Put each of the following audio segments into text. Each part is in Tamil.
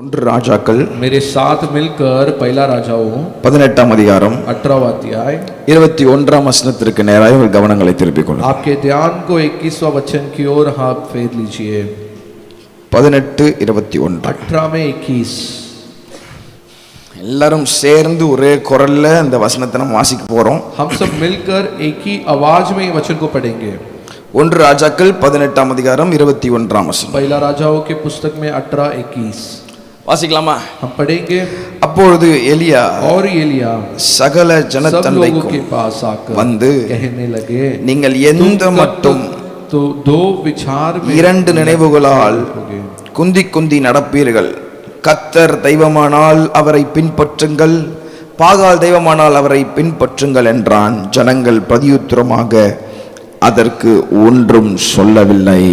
ஒன்று ராஜாக்கள் मेरे साथ मिलकर पहला राजाओं 18ஆம் அதிகாரம் 18वां अध्याय 21ஆம் வசனத்திற்கு நேராக உங்கள் கவனங்களை திருப்பிக் கொள்ளுங்கள். आपके ध्यान को 21वां वचन की ओर हाथ फेर लीजिए. 18:21 18 में 21 எல்லாரும் சேர்ந்து ஒரே குரல்ல அந்த வசனத்தை நம்ம வாசிக்க போறோம். हम सब मिलकर एक ही आवाज में वचन को पढ़ेंगे. ஒன்று ராஜாக்கள் 18ஆம் அதிகாரம் 21ஆம் வசனம். पहला राजाओं के पुस्तक में 18-21 வாசிக்கலாமா? हम पढ़ेंगे. அப்பொழுது எலியா और एलिया சகல सब लोगों के ஜனத்தண்டைக்கும் पास आकर வந்து कहने लगे, நீங்கள் எந்த மட்டும் तो दो विचार में இரண்டு நினைவுகளால் குந்தி குந்தி நடப்பீர்கள். கர்த்தர் தெய்வமானால் அவரை பின்பற்றுங்கள், பாகால் தெய்வமானால் அவரை பின்பற்றுங்கள் என்றான். ஜனங்கள் பிரதியுத்தரமாக அதற்கு ஒன்றும் சொல்லவில்லை.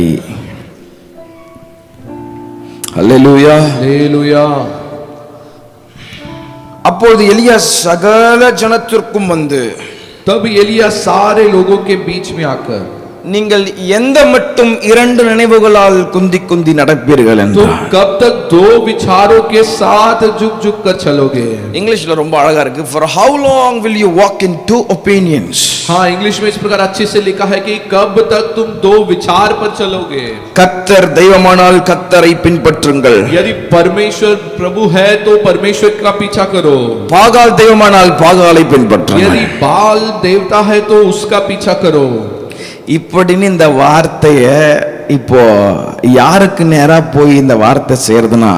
அல்லேலூயா हालेलुया. அப்பொழுது எலியா சகல ஜனத்திற்கும் வந்து तब एलिया सारे लोगों के बीच में आकर, நீங்கள் எந்த மட்டும் இரண்டு நினைவுகளால் குந்தி குந்தி நடப்பீர்கள் तुम என்றார். कब तक दो विचारों के साथ झुक झुक कर चलोगे. இங்கிலீஷ்ல ரொம்ப அழகா இருக்கு. For how long will you walk in two opinions? हाँ, इंग्लिश में इस प्रकार अच्छे से लिखा है कि कब तक तुम दो विचार पर चलोगे. கர்த்தர் தெய்வமானால் கர்த்தரை பின்பற்றுங்கள், यदि परमेश्वर प्रभु है तो परमेश्वर का पीछा करो. பாகால் தெய்வமானால் பாகாலை பின்பற்றுங்கள். यदि बाल देवता है तो उसका पीछा करो. இப்படின்னு இந்த வார்த்தைய இப்போ யாருக்கு நேரா போய் இந்த வார்த்தை சேருதுன்னா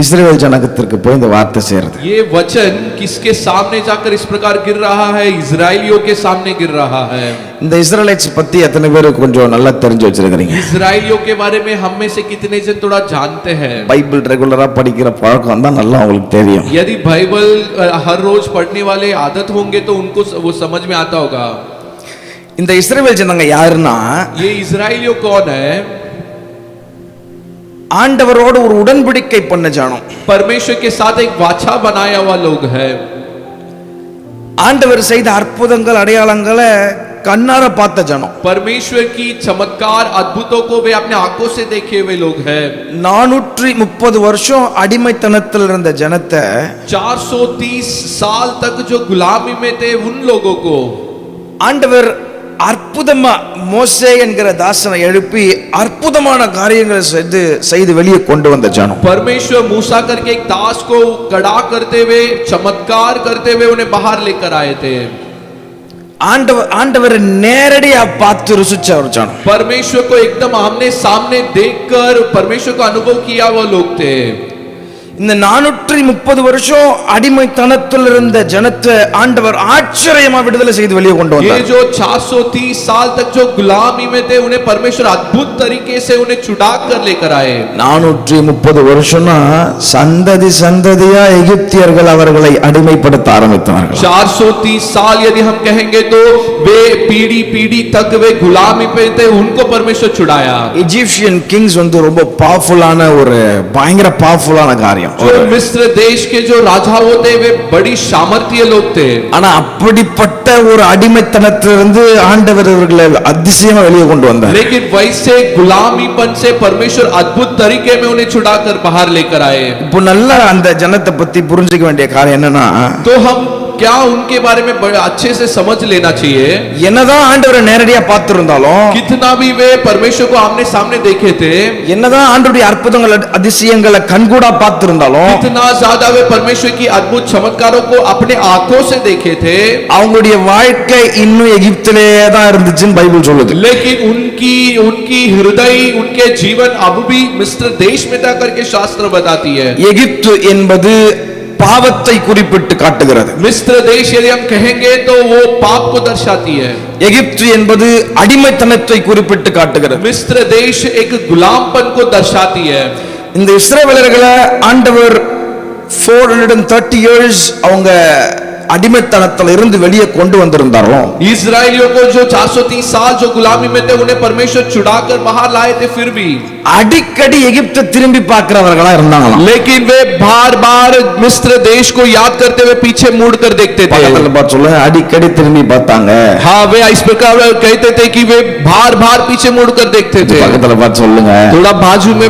இஸ்ரவேல் ஜனகத்திற்கு போய் இந்த வார்த்தை சேருது. ये वचन किसके सामने जाकर इस प्रकार गिर रहा है? इजराइलियों के सामने गिर रहा है. இந்த இஸ்ரவேலைட்ஸ் பத்தி எத்தனை பேர் கொஞ்சம் நல்லா தெரிஞ்சு வச்சிருக்கீங்க? इजराइलियों के बारे में हम में से कितने जन थोड़ा जानते हैं? பைபிள் ரெகுலரா படிக்கிற பழக்கம் தான் நல்லா உங்களுக்கு தெரியும். यदि बाइबल हर रोज पढ़ने वाले आदत होंगे तो उनको वो समझ में आता होगा. இந்த இஸ்ரவேல் ஜனங்க யாருன்னா, ये इजराइलियों कौन है? ஆண்டவரோடு ஒரு உடன்படிக்கை பண்ண ஜனம். परमेश्वर के साथ एक वाचा बनाया हुआ लोग है. ஆண்டவர் செய்த அற்புதங்கள் அடையாளங்களை கண்ணார பார்த்த ஜனம். परमेश्वर की चमत्कार अद्भुतों को वे अपने आंखों से देखे हुए लोग हैं. 430 வருஷம் அடிமைத்தனத்தில் இருந்த ஜனத்தை 430 साल तक जो गुलामी में थे उन लोगों को ஆண்டவர் அற்புதமா மோசே என்கிற தாசனை எழுப்பி அற்புதமான காரியங்களை செய்து வெளியே கொண்டு வந்த ஜனம். परमेश्वर मूसा करके एक दास को खड़ा करते हुए चमत्कार करते हुए उन्हें बाहर लेकर आए थे. ஆண்டவர் நேரடியா பார்த்து ருசிச்ச ஒரு ஜனம். परमेश्वर को एकदम आमने सामने देखकर परमेश्वर को अनुभव किया वो लोग थे. இந்த 430 வருஷம் அடிமைத்தனத்தில் இருந்த ஜனத்தை ஆண்டவர் ஆச்சரியமா விடுதலை செய்து வெளியே கொண்டு வந்தார். ये जो 430 साल तक जो गुलामी में थे उन्हें परमेश्वर अद्भुत तरीके से उन्हें छुड़ा कर लेकर आए. 430 வருஷம்னா சந்ததி சந்ததியா எகிப்தியர்கள் அவர்களை அடிமைப்படுத்த ஆரம்பித்தார்கள். 430 साल यदि हम कहेंगे तो वे पीढ़ी पीढ़ी तक वे गुलामी पे थे, उनको परमेश्वर छुड़ाया. इजिप्शियन किंग्स வந்து ரொம்ப பவர்ஃபுல்லான ஒரு பயங்கர பவர்ஃபுல்லான காரியம். जो मिस्र देश के जो राजा होते वे बड़ी सामर्थ्य लोग थे. ஆனா அப்படிப்பட்ட ஒரு அடிமைத்தனத்திலிருந்து ஆண்டவர் அவர்களை அதிசயமா வெளியே கொண்டு வந்தார். लेकिन वैसे गुलामीपन से परमेश्वर अद्भुत तरीके में उन्हें छुड़ाकर बाहर लेकर आए. இப்போ நல்லா அந்த ஜனத்தை பத்தி புரிஞ்சுக்க வேண்டிய காரியம் என்னன்னா, तो हम क्या उनके बारे में बड़े अच्छे से समझ लेना चाहिए. என்னதான் ஆண்டவரை நேரடியா பார்த்திருந்தாலும், कितना भी वे परमेश्वर को आमने सामने देखे थे, என்னதான் ஆண்டவருடைய அற்புதங்கள் அதிசயங்களை கண்கூடா பார்த்திருந்தாலும், कितना ज्यादा वे परमेश्वर की अद्भुत चमत्कारों को अपने आंखों से देखे थे, அவங்களுடைய வாழ்க்கை இன்னும் எகிப்திலே தான் இருந்துச்சுன்னு பைபிள் சொல்லுது. लेकिन उनकी हृदय उनके जीवन अब भी मिस्र देश में था करके शास्त्र बताती है. எகிப்து என்பது பாவத்தை குறிப்பிட்டு காட்டுகிறது. मिस्र देश यदि हम कहेंगे तो वो पाप को दर्शाती है. எகிப்து என்பது அடிமைத்தனத்தை குறிப்பிட்டு காட்டுகிறது. मिस्र देश एक गुलामपन को दर्शाती है. இந்த இஸ்ரவேலர்களை ஆண்டவர் 430 years அவங்க அடிமைத்தனத்துல இருந்து வெளியே கொண்டு வந்திருந்தாரோ, इस्राएलियों को जो 430 साल जो गुलामी में थे उन्हें परमेश्वर छुड़ाकर बाहर लाए थे, फिर भी அடிக்கடி எகிப்தை திரும்பி பார்க்கிறவர்களா இருந்தாங்களாம். लेकिन वे बार बार मिस्र देश को याद करते हुए पीछे मुड़ कर देखते थे। பக்கத்துல பார்த்து சொல்லுங்க, அடிக்கடி திரும்பி பார்த்தாங்க. हाँ, वे इस प्रकार कहते थे कि वे बार बार पीछे मुड़ कर देखते थे। பக்கத்துல பார்த்து சொல்லுங்க, थोड़ा बाजू में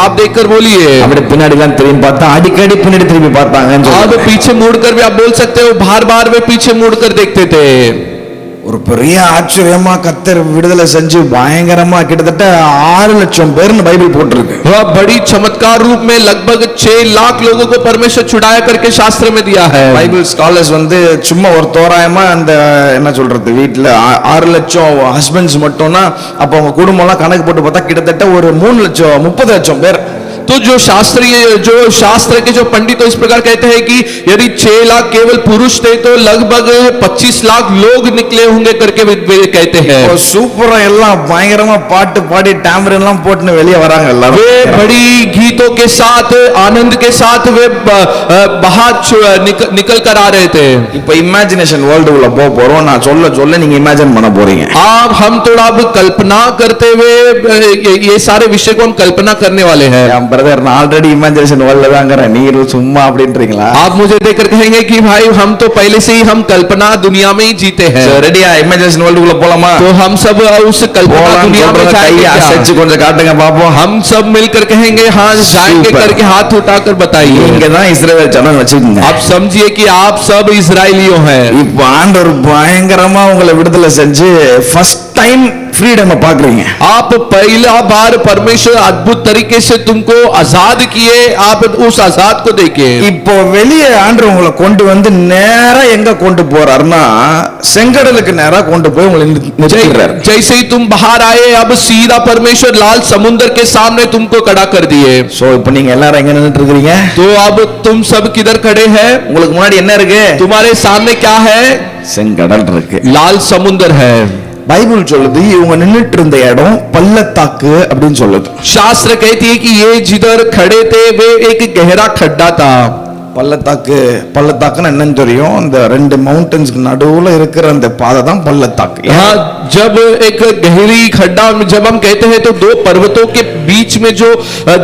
आप देखकर बोलिए। அப்படி பின்னாடி எல்லாம் திரும்பி பார்த்தா அடிக்கடி பின்னாடி திரும்பி பார்த்தாங்கன்னு अब சொல்லுங்க. पीछे मुड़कर भी आप बोल सकते हो, बार बार वे पीछे मुड़कर देखते थे। ஒரு பெரிய ஆச்சரியமா கர்த்தர் விடுதலை செஞ்சு பயங்கரமா கிட்டத்தட்ட 6 லட்சம் பேர்னு பைபிள் போட்டிருக்கு. वह बड़ी चमत्कार रूप में लगभग 6 लाख लोगों को परमेश्वर छुड़ाया करके शास्त्र में दिया है। பைபிள் ஸ்காலர்ஸ் சும்மா ஒரு தோராயமா அந்த என்ன சொல்றது, வீட்டுல 6 லட்சம் ஹஸ்பண்ட்ஸ் மட்டும்னா அப்ப அவங்க குடும்பம் எல்லாம் கணக்கு போட்டு பார்த்தா கிட்டத்தட்ட ஒரு 3 லட்சம் 30 லட்சம் பேர். तो जो शास्त्र के जो पंडित तो इस प्रकार कहते हैं कि यदि 6 लाख केवल पुरुष थे तो लगभग 25 लाख लोग निकले होंगे करके वे कहते हैं। சூப்பரா எல்லாம் பயங்கரமா பாட்டு பாடி டேம்பரின் எல்லாம் போட்டு வெளியே வராங்க எல்லாரும். वे बड़ी गीतों के साथ आनंद के साथ वे बाहर निकल कर आ रहे थे। இப்ப இமேஜினேஷன் வேர்ல்டுக்குள்ள போறோம். நான் சொல்ல நீங்க இமேஜின் பண்ண போறீங்க. आप हम थोड़ा अब कल्पना करते हुए ये सारे विषय को हम कल्पना करने वाले हैं। பிரதர், நான் ஆல்ரெடி இமேஜினேஷன் வேர்ல்ட்ல தாங்கறேன், நீங்க சும்மா அப்படின்றீங்களா? आप मुझे देखकर कहेंगे कि भाई हम तो पहले से ही हम कल्पना दुनिया में ही जीते हैं। ரெடியா இமேஜினேஷன் வேர்ல்டுக்குள்ள போலாமா? तो हम सब उस कल्पना दुनिया में जाएंगे। அசைச்சு கொஞ்சம் காட்டுங்க பாப்போம். हम सब मिलकर कहेंगे हाँ जाएंगे करके हाथ उठाकर बताइए। நீங்க தான் இஸ்ரவேல் ஜனம் வச்சுக்கோங்க. आप समझिए कि आप सब इजरायलियों हैं। இப்ப ஆண்டவர் பயங்கரமா உங்களை விடுதலை செஞ்சு ஃபர்ஸ்ட் டைம் फ्रीडम पाकறீங்க. आप पहला बार परमेश्वर अद्भुत तरीके से तुमको आजाद किए, आप उस आजाद को देखिए। இப்போ வெளியே ஆண்டவர் உங்களை கொண்டு வந்து நேரா எங்க கொண்டு போறாருன்னா செங்கடலுக்கு நேரா கொண்டு போய் உங்களை நிறுத்திறார். जैसे ही तुम बाहर आए, अब सीधा परमेश्वर लाल समुद्र के सामने तुमको खड़ा कर दिए। சோ இப்போ நீங்க எல்லாரும் எங்க நின்னுட்டு இருக்கீங்க? तो अब तुम सब किधर खड़े हैं? உங்களுக்கு முன்னாடி என்ன இருக்கு? तुम्हारे सामने क्या है? செங்கடல் இருக்கு, लाल समुद्र है। பைபிள் சொல்லுது இவங்க நின்னுட்டு இருந்த இடம் பள்ளத்தாக்கு அப்படின்னு சொல்லுது. शास्त्र कहती है कि ये जिधर खड़े थे वे एक गहरा खड्डा था। பள்ளத்தாக்குன்னு என்னன்னு தெரியும்? அந்த 2 மவுண்டன்ஸ்க்கு நடுவுல இருக்கிற அந்த பாதை தான் பள்ளத்தாக்கு. हाँ, जब एक गहरी खड्डा जब हम कहते हैं तो 2 पर्वतों के बीच में जो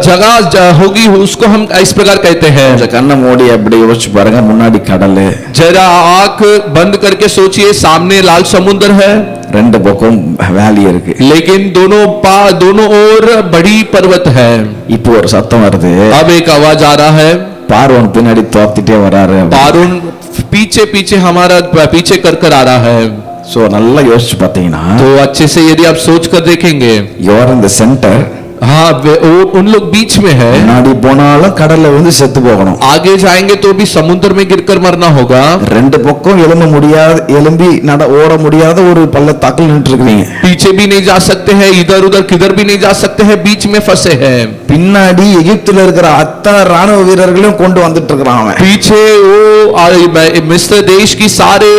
जगह होगी उसको हम इस प्रकार कहते हैं। கண்ணை மூடி அப்படி யோசிச்சு பாருங்க, முன்னாடி கடல், जरा आंख बंद करके सोचिए, सामने लाल समुद्र है, 2 பக்கம் வேலி இருக்கு, लेकिन दोनों ओर बड़ी पर्वत है। இப்போ ஒரு சத்தம் வருது. अब एक आवाज आ रहा है, பார்வோன் பின்னாடி துரத்திட்டே வராரு. पारून पीछे पीछे हमारा पीछे कर कर आ रहा है। சோ நல்லா யோசிச்சு பாத்தீங்கன்னா, तो अच्छे से यदि आप सोच कर देखेंगे, you are in the centre. हाँ, उन लोग बीच में है। முன்னாடி போனாலும் கடல்ல வந்து செத்து போகணும், आगे जाएंगे तो भी समुद्र में गिरकर मरना होगा। 2 பக்கம் எலும்பி ஓட முடியாத ஒரு பள்ளத்தாக்கில் நின்னுட்டு இருக்கீங்க. पीछे भी नहीं जा सकते हैं, इधर उधर किधर भी नहीं जा सकते हैं, बीच में फंसे हैं। பின்னாடி எகிப்துல இருக்கிற அத்தனை ராணுவ வீரர்களையும் கொண்டு வந்துட்டு இருக்கிறான் அவன். पीछे वो मिस्र देश की सारे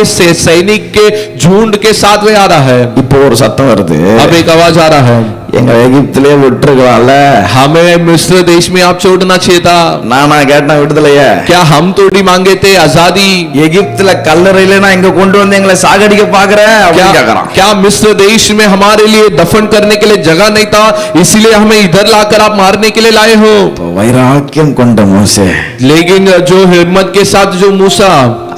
सैनिक के झुंड के साथ में आ रहा है। இப்போ ஒரு சத்தம் வருது. अब एक आवाज आ रहा है, எங்க எகிப்திலே விட்டுருக்கலாம்ல, हमें मिस्र देश में आप छोड़ना चाहिए था। நானா கேட்டேன் விடுதலைய? क्या हम थोड़ी मांगे थे आजादी? எகிப்துல கல்லறையில நான் இங்க கொண்டு வந்து எங்களை சாகடிக்க பாக்குறேன் அப்படின்னு கேக்குறான். क्या मिस्र देश में हमारे लिए दफन करने के लिए जगह नहीं था, इसलिए हमें इधर लाकर आप मारने के लिए लाए हो? வைராக்கியம் கொண்ட மோசே, लेकिन जो हिम्मत के साथ जो मूसा,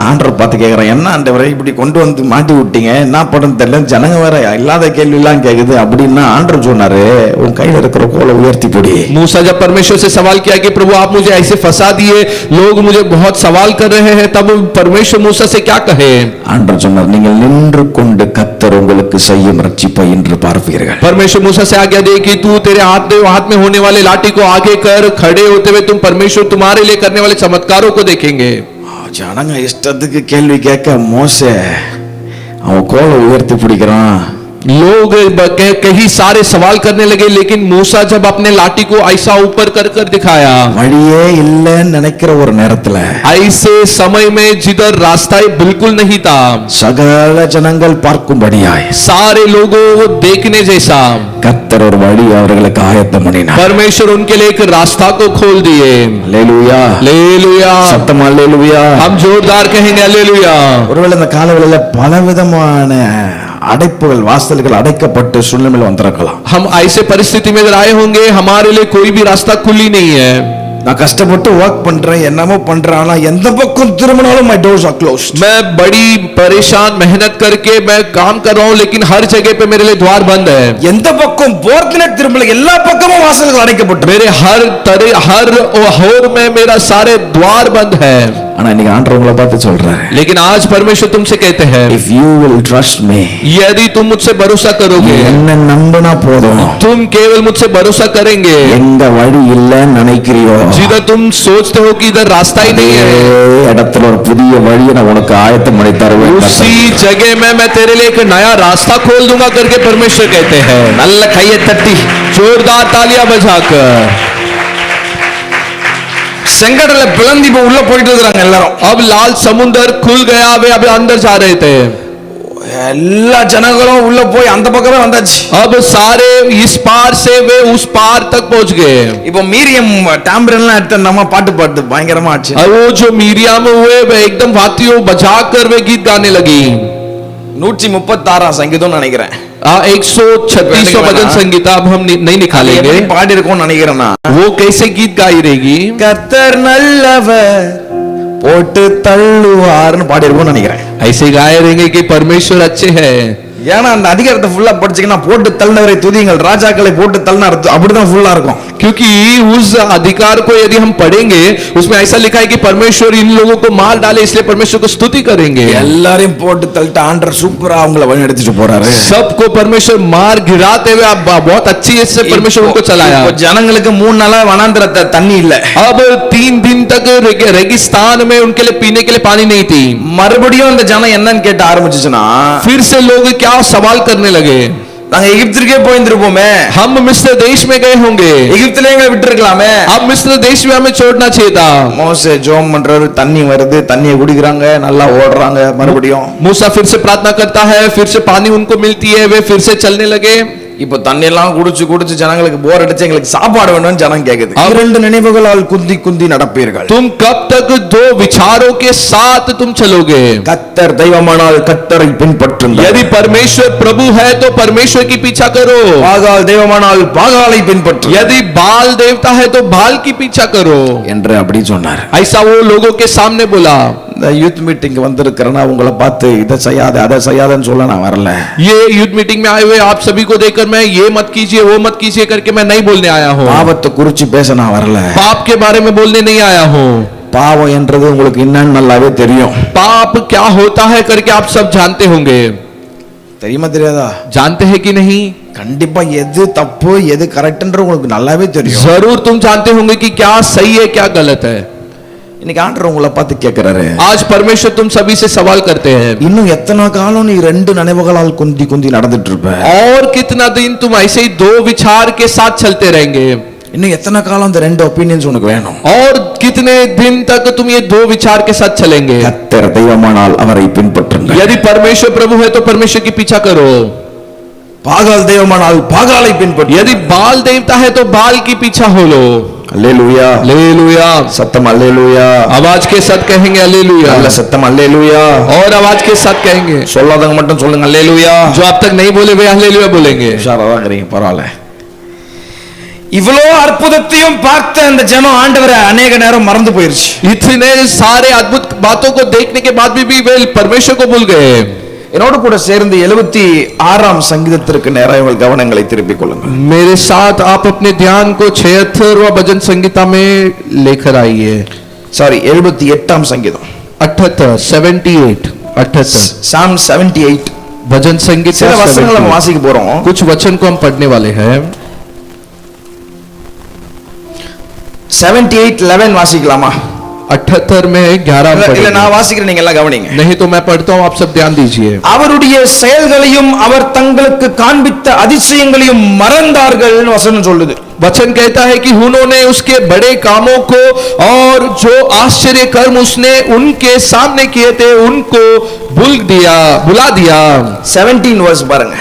ஆண்டவர் பார்த்து கேக்குறான், என்ன ஆண்டவரே இப்படி கொண்டு வந்து மாட்டி விட்டீங்க, என்ன படம் தெரியல, ஜனங்க வேற இல்லாத கேள்வி எல்லாம் கேக்குது அப்படின்னா ஆண்டவர் சொன்னாரு, உன் கையில இருக்கிற கோலை உயர்த்தி போடி. मूसा जब परमेश्वर से सवाल किया कि प्रभु आप मुझे ऐसे फंसा दिए, लोग मुझे बहुत सवाल कर रहे हैं, तब परमेश्वर मूसा से क्या कहे? ஆண்டவர் சொன்னார், நீங்கள் நின்று கொண்டு கர்த்தர் உங்களுக்கு செய்யும் ரட்சிப்பை இன்று பார்ப்பீர்கள். परमेश्वर मूसा से आज्ञा दे कि तू तेरे हाथ में होने वाले लाठी को आगे कर, खड़े होते हुए तुम परमेश्वर तुम्हारे लिए करने वाले चमत्कारों को देखेंगे। ஜனங்க இஷ்டத்துக்கு கேள்வி கேட்க மோசே அவன் கோலை உயர்த்தி பிடிக்கிறான். लोग कई सारे सवाल करने लगे, लेकिन मूसा जब अपने लाठी को ऐसा ऊपर कर कर दिखाया, வழியே இல்லைன்னு நினைக்கிற ஒரு நேரத்துல ऐसे समय में जिधर रास्ता ही बिल्कुल नहीं था, சகல ஜனங்கள் பார்க்கும்படியாய் सारे लोगों को देखने जैसा கர்த்தர் ஒரு வழி அவர்களுக்கு ஆயத்தம் பண்ணினார். परमेश्वर उनके लिए एक रास्ता को खोल दिए। அல்லேலூயா, हालेलुया, சத்தமா அல்லேலூயா. हम जोरदार कहेंगे हालेलुया। ஒருவேளை இந்த காலவெளியில பலவிதமான அடைப்புகள் வாசல்கள் அடைக்கப்பட்டு சூழ்நிலையில் வந்திருக்கலாம். हम ऐसे परिस्थिति में आए होंगे, हमारे लिए कोई भी रास्ता खुली नहीं है। நான் கஷ்டப்பட்டு ஒர்க் பண்றேன், என்னமோ பண்றேன், ஆனா எந்த பக்கம் திரும்பினாலும் my doors are closed. मैं बड़ी परेशान मेहनत करके मैं काम कर रहा हूँ, लेकिन हर जगह पे मेरे लिए द्वार बंद है। எந்த பக்கம் போர்க்கின திரும்பல எல்லா பக்கமும் வாசல்கள் அடைக்கப்பட்டு मेरे हर ओर में मेरा सारे द्वार बंद है। ஆனா இன்னைக்கு ஆண்டவர் உங்களை பார்த்து சொல்றாரு, लेकिन आज परमेश्वर तुमसे कहते हैं, if you will trust me, यदि तुम मुझसे भरोसा करोगे, என்ன நம்பினா போதும், तुम केवल मुझसे भरोसा करेंगे, எங்க வழி இல்லைன்னு நினைக்கிறியோ जिधर तुम सोचते हो कि इधर रास्ता ही नहीं है, இடத்துல ஒரு புதிய வழியை நான் உனக்கு ஆயத்தம் பண்ணி தருவேன். उसी जगह में मैं तेरे लिए एक नया रास्ता खोल दूंगा करके परमेश्वर कहते हैं। நல்ல கையை தட்டி जोरदार तालियां बजाकर செங்கடல பிளந்து இப்ப உள்ள போயிட்டு இருக்காங்க எல்லாரும். अब लाल समुद्र खुल गया, वे अभी अंदर जा रहे थे। எல்லா ஜனங்களும் உள்ள போய் அந்த பக்கமே வந்தாச்சு. अब सारे इस पार से वे उस पार तक पहुंच गए। இப்போ மீரியம் டாம்பரன்லாம் எடுத்து நம்ம பாட்டு பாட்டு பயங்கரமா ஆச்சு. और वो जो मीरियम हुए वे एकदम वाद्यों बजाकर वे गीत गाने लगी। 136 சங்கீதம் நினைக்கிறேன். 136 भजन संगीता अब हम नहीं निकालेंगे, பாடி இருக்கோம்னு நினைக்கிறேன் நான். वो कैसे गीत गाई रहेगी। கர்த்தர் நல்லவர் போட்டு தள்ளுவார்னு பாடி இருக்கோம்னு நினைக்கிறேன். ऐसे गाए रहेंगे कि परमेश्वर अच्छे हैं। ஏன்னா அந்த அதிகாரத்தை ஃபுல்லா படிச்சீங்கன்னா போட்டு தள்ளினவரை துதியுங்கள், ராஜாக்களை போட்டு தள்ளினா அப்படிதான் ஃபுல்லா இருக்கும். क्योंकि उस अधिकार को यदि हम पढ़ेंगे, उसमें ऐसा लिखा है कि परमेश्वर इन लोगों को मार डाले, इसलिए परमेश्वर को स्तुति करेंगे। எல்லாரையும் போட்டு தள்ளிட்டு ஆண்டவர் சூப்பரா அவங்கள வழி எடுத்துட்டு போறாரு. सबको परमेश्वर मार गिराते हुए आप बहुत अच्छी से परमेश्वर उनको चलाया। இப்போ ஜனங்களுக்கு 3 நாளா வனாந்தரத்தை தண்ணி இல்ல. अब 3 दिन तक रेगिस्तान में उनके लिए पीने के लिए पानी नहीं थी। மறுபடியும் இந்த ஜனம் என்னன்னு கேட்ட ஆரம்பிச்சுச்சுன்னா, फिर से लोग क्या सवाल करने लगे, நாங்க எகிப்திற்கே போயிருந்திருப்போமே, हम मिस्र देश में गए होंगे, எகிப்திலே எங்களை விட்டுருக்கலாமே. अब मिस्र देश में हमें छोड़ना चाहिए था। மோசே ஜெபம் பண்றாரு, தண்ணி வருது, தண்ணியை குடிக்கிறாங்க, நல்லா ஓடுறாங்க. மறுபடியும் मूसा फिर से प्रार्थना करता है, फिर से पानी उनको मिलती है, वे फिर से चलने लगे। இப்போ தண்ணி எல்லாம் குடிச்சு குடிச்சு ஜனங்களுக்கு போர் அடிச்சு எங்களுக்கு சாப்பாடு வேணும்னு ஜனம் கேக்குது. 2 நினைவுகளால் குந்தி குந்தி நடப்பீர்கள். तुम कब तक 2 विचारों के साथ तुम चलोगे। கர்த்தர் தெய்வமானால் கர்த்தரை பின்பற்றுங்கள். यदि परमेश्वर प्रभु है तो परमेश्वर की पीछा करो। பாகால் தெய்வமானால் பாகாலை பின்பற்று. यदि बाल देवता है तो बाल की पीछा करो என்று அப்படி சொன்னார். ऐसा वो लोगों के सामने बोला। இந்த யூத் மீட்டிங் வந்திருக்கிறேன்னா உங்களை பார்த்து இதை செய்யாத அதை செய்யாதன்னு சொல்ல நான் வரல. ये यूथ मीटिंग में आए हुए आप सभी को देखकर मैं ये मत कीजिए वो मत कीजिए करके मैं नहीं बोलने आया हूँ। பாவத்தை குறிச்சு பேச நான் வரல. पाप के बारे में बोलने नहीं आया हूँ। பாவம் என்றது உங்களுக்கு என்னன்னு நல்லாவே தெரியும். पाप क्या होता है करके आप सब जानते होंगे। தெரியுமா தெரியாதா? जानते हैं कि नहीं? கண்டிப்பா எது தப்பு எது கரெக்ட்ன்ற உங்களுக்கு நல்லாவே தெரியும். जरूर तुम जानते होंगे कि क्या सही है क्या गलत है। இன்னைக்கு ஆண்டவர் உங்களை பார்த்து கேட்கிறாரு, आज परमेश्वर तुम सभी से सवाल करते हैं, இன்னும் எத்தனை காலம் நீ 2 நினைவுகளால் குந்தி குந்தி நடந்துட்டு இருப்ப? और कितना दिन तुम ऐसे ही 2 विचार के साथ चलते रहेंगे? இன்னும் எத்தனை காலம் இந்த 2 ஒபினியன்ஸ் உனக்கு வேணும்? और कितने दिन तक तुम ये 2 विचार के साथ चलेंगे? கர்த்தர் தெய்வமானால் அவரை பின்பற்றுங்கள். यदि परमेश्वर प्रभु है तो परमेश्वर की पीछा करो। பாகால் தெய்வமானால் பாகாலை பின்பற்று. यदि बाल देवता है तो बाल की पीछा हो लो। அல்லேலூயா, हालेलुया, சத்தம் அல்லேலூயா, आवाज के साथ कहेंगे हालेलुया, நல்ல சத்தம் அல்லேலூயா. और आवाज के साथ कहेंगे। சொல்லாதவங்க மட்டும் சொல்லுங்க அல்லேலூயா. जो अब तक नहीं बोले वे हालेलुया बोलेंगे। உஷாராதான் இருக்கீங்க, பரவாயில்ல. இவ்வளோ அற்புதத்தையும் பார்த்த அந்த ஜனம் ஆண்டவரை அநேக நேரம் மறந்து போயிருச்சு. इतने सारे अद्भुत बातों को देखने के बाद भी वे परमेश्वर को भूल गए। என்னோடு கூட சேர்ந்து 76ஆம் சங்கீதத்திற்கு நேராக உங்கள் கவனங்களை திருப்பிக் கொள்ளுங்கள். मेरे साथ आप अपने ध्यान को 76वां भजन संगीता में लेकर आइए। சாரி, 78ஆம் சங்கீதம், 78 Psalm 78. भजन संगीता சில வசனங்களை நம்ம வாசிக்க போறோம். कुछ वचन को हम पढ़ने वाले हैं। 78:11 வாசிக்கலாமா? 78 में 11 இல்ல पढ़ेंगे। நான் வாசிக்கிறேன், நீங்க எல்லாம் கவனிங்க. नहीं तो मैं पढ़ता हूं, आप सब ध्यान दीजिए। அவருடைய செயல்களையும் அவர் தங்களுக்கு காண்பித்த அதிசயங்களையும் மறந்தார்கள் வசனம் சொல்லுது. वचन कहता है कि उन्होंने उसके बड़े कामों को और जो आश्चर्य कर्म उसने उनके सामने किए थे उनको बुला दिया। 17 वर्ष பாருங்க.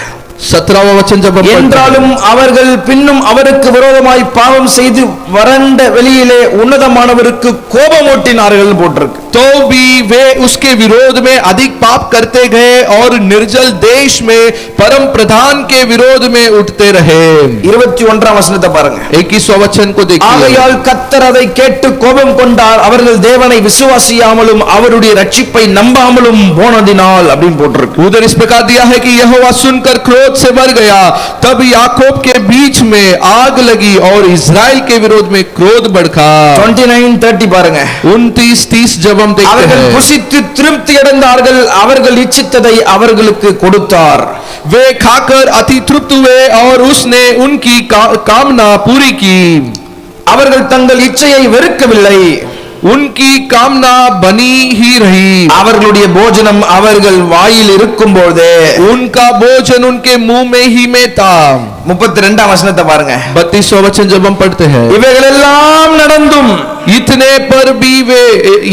17वां वचन जब हम पढ़ते हैं, என்றாலும் அவர்கள் பின்னும் அவருக்கு விரோதமாய் பாவம் செய்து வறண்ட வெளியிலே உன்னதமானவருக்கு கோபமூட்டினார்கள் போட்டிருக்கு. तो भी वे उसके विरोध में अधिक पाप करते गए और निर्जल देश में परम प्रधान के विरोध में उठते रहे। 21ஆம் வசனத்தை பாருங்க. 21वां वचन को देखिए। ஆகையால் கர்த்தர் அதை கேட்டு கோபம் கொண்டார், அவர்கள் தேவனை விசுவாசியாமலும் அவருடைய ரட்சிப்பை நம்பாமலும் போனதினால் அப்படின்னு போட்டிருக்கு. उधर इस प्रकार दिया है कि यहोवा सुनकर क्रोध से भर गया, तब याकूब के बीच में आग लगी और इस्राएल के विरोध में क्रोध भड़का। 29-30 பாருங்க. 29-30 जब हम देखते அவர்கள் हैं, புசித்து திருப்தி அடைந்தார்கள், அவர்கள் இச்சித்ததை அவர்களுக்கு கொடுத்தார். वे खाकर अति तृप्त हुए और उसने उनकी कामना पूरी की। அவர்கள் தங்கள் இச்சையை வெறுக்கவில்லை, उनकी कामना बनी ही रही। அவர்களுடைய போஜனம் அவர்கள் வாயில் இருக்கும்போதே. उनका भोजन उनके मुंह में ही में था। 32ஆம் வசனத்தை பாருங்க. 32वां वचन जब हम पढ़ते हैं, இவைகள் எல்லாம் நடந்தும் इतने पर भी वे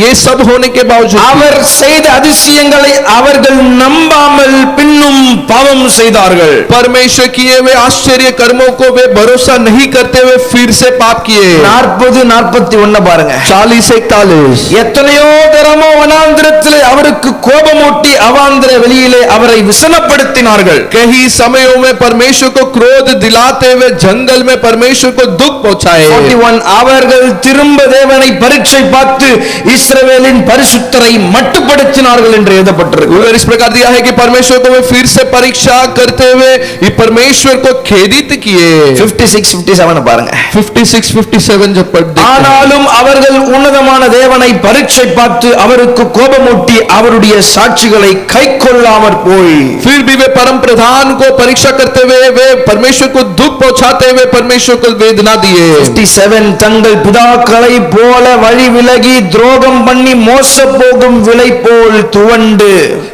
ये सब होने के बावजूद அவர் செய்த அதிசயங்களை அவர்கள் நம்பாமல் பின்னும் பாவம் செய்தார்கள். परमेश्वर किए हुए आश्चर्य कर्मों को वे भरोसा नहीं करते हुए फिर से पाप किए। 40-41 பாருங்க. 40-41 எத்தனையோ தரமோ வனாந்திரத்திலே அவருக்கு கோபமூட்டி அவாந்திர வெளியிலே அவரை விசனப்படுத்தினார்கள். कई समयों में परमेश्वर को क्रोध दिलाते हुए जंगल में परमेश्वर को दुख पहुंचाए। 41 அவர்கள் திரும்ப தேவனை பரீட்சை பார்த்து இஸ்ரவேலின் பரிசுத்தரை மட்டுப்படுத்தினார்கள் என்று எழுதப்பட்டிருக்கு. उधर इस प्रकार दिया है कि परमेश्वर को वे फिर से परीक्षा करते हुए ये परमेश्वर को खेदित किए। 56-57 பாருங்க. 56-57 जब पढ़ते हैं, ஆனாலும் அவர்கள் உன்னதமான தேவனை பரீட்சை பார்த்து அவருக்கு கோபமூட்டி அவருடைய சாட்சிகளை கைக்கொள்ளாமற் போய் फिर भी वे परम प्रधान को परीक्षा करते हुए वे परमेश्वर को दुख पहुंचाते हुए परमेश्वर को वेदना दिए। 57 தங்கள் பிதாக்களை போல வழி விலகி துரோகம் பண்ணி மோச போகும் விலை போல் துவண்டு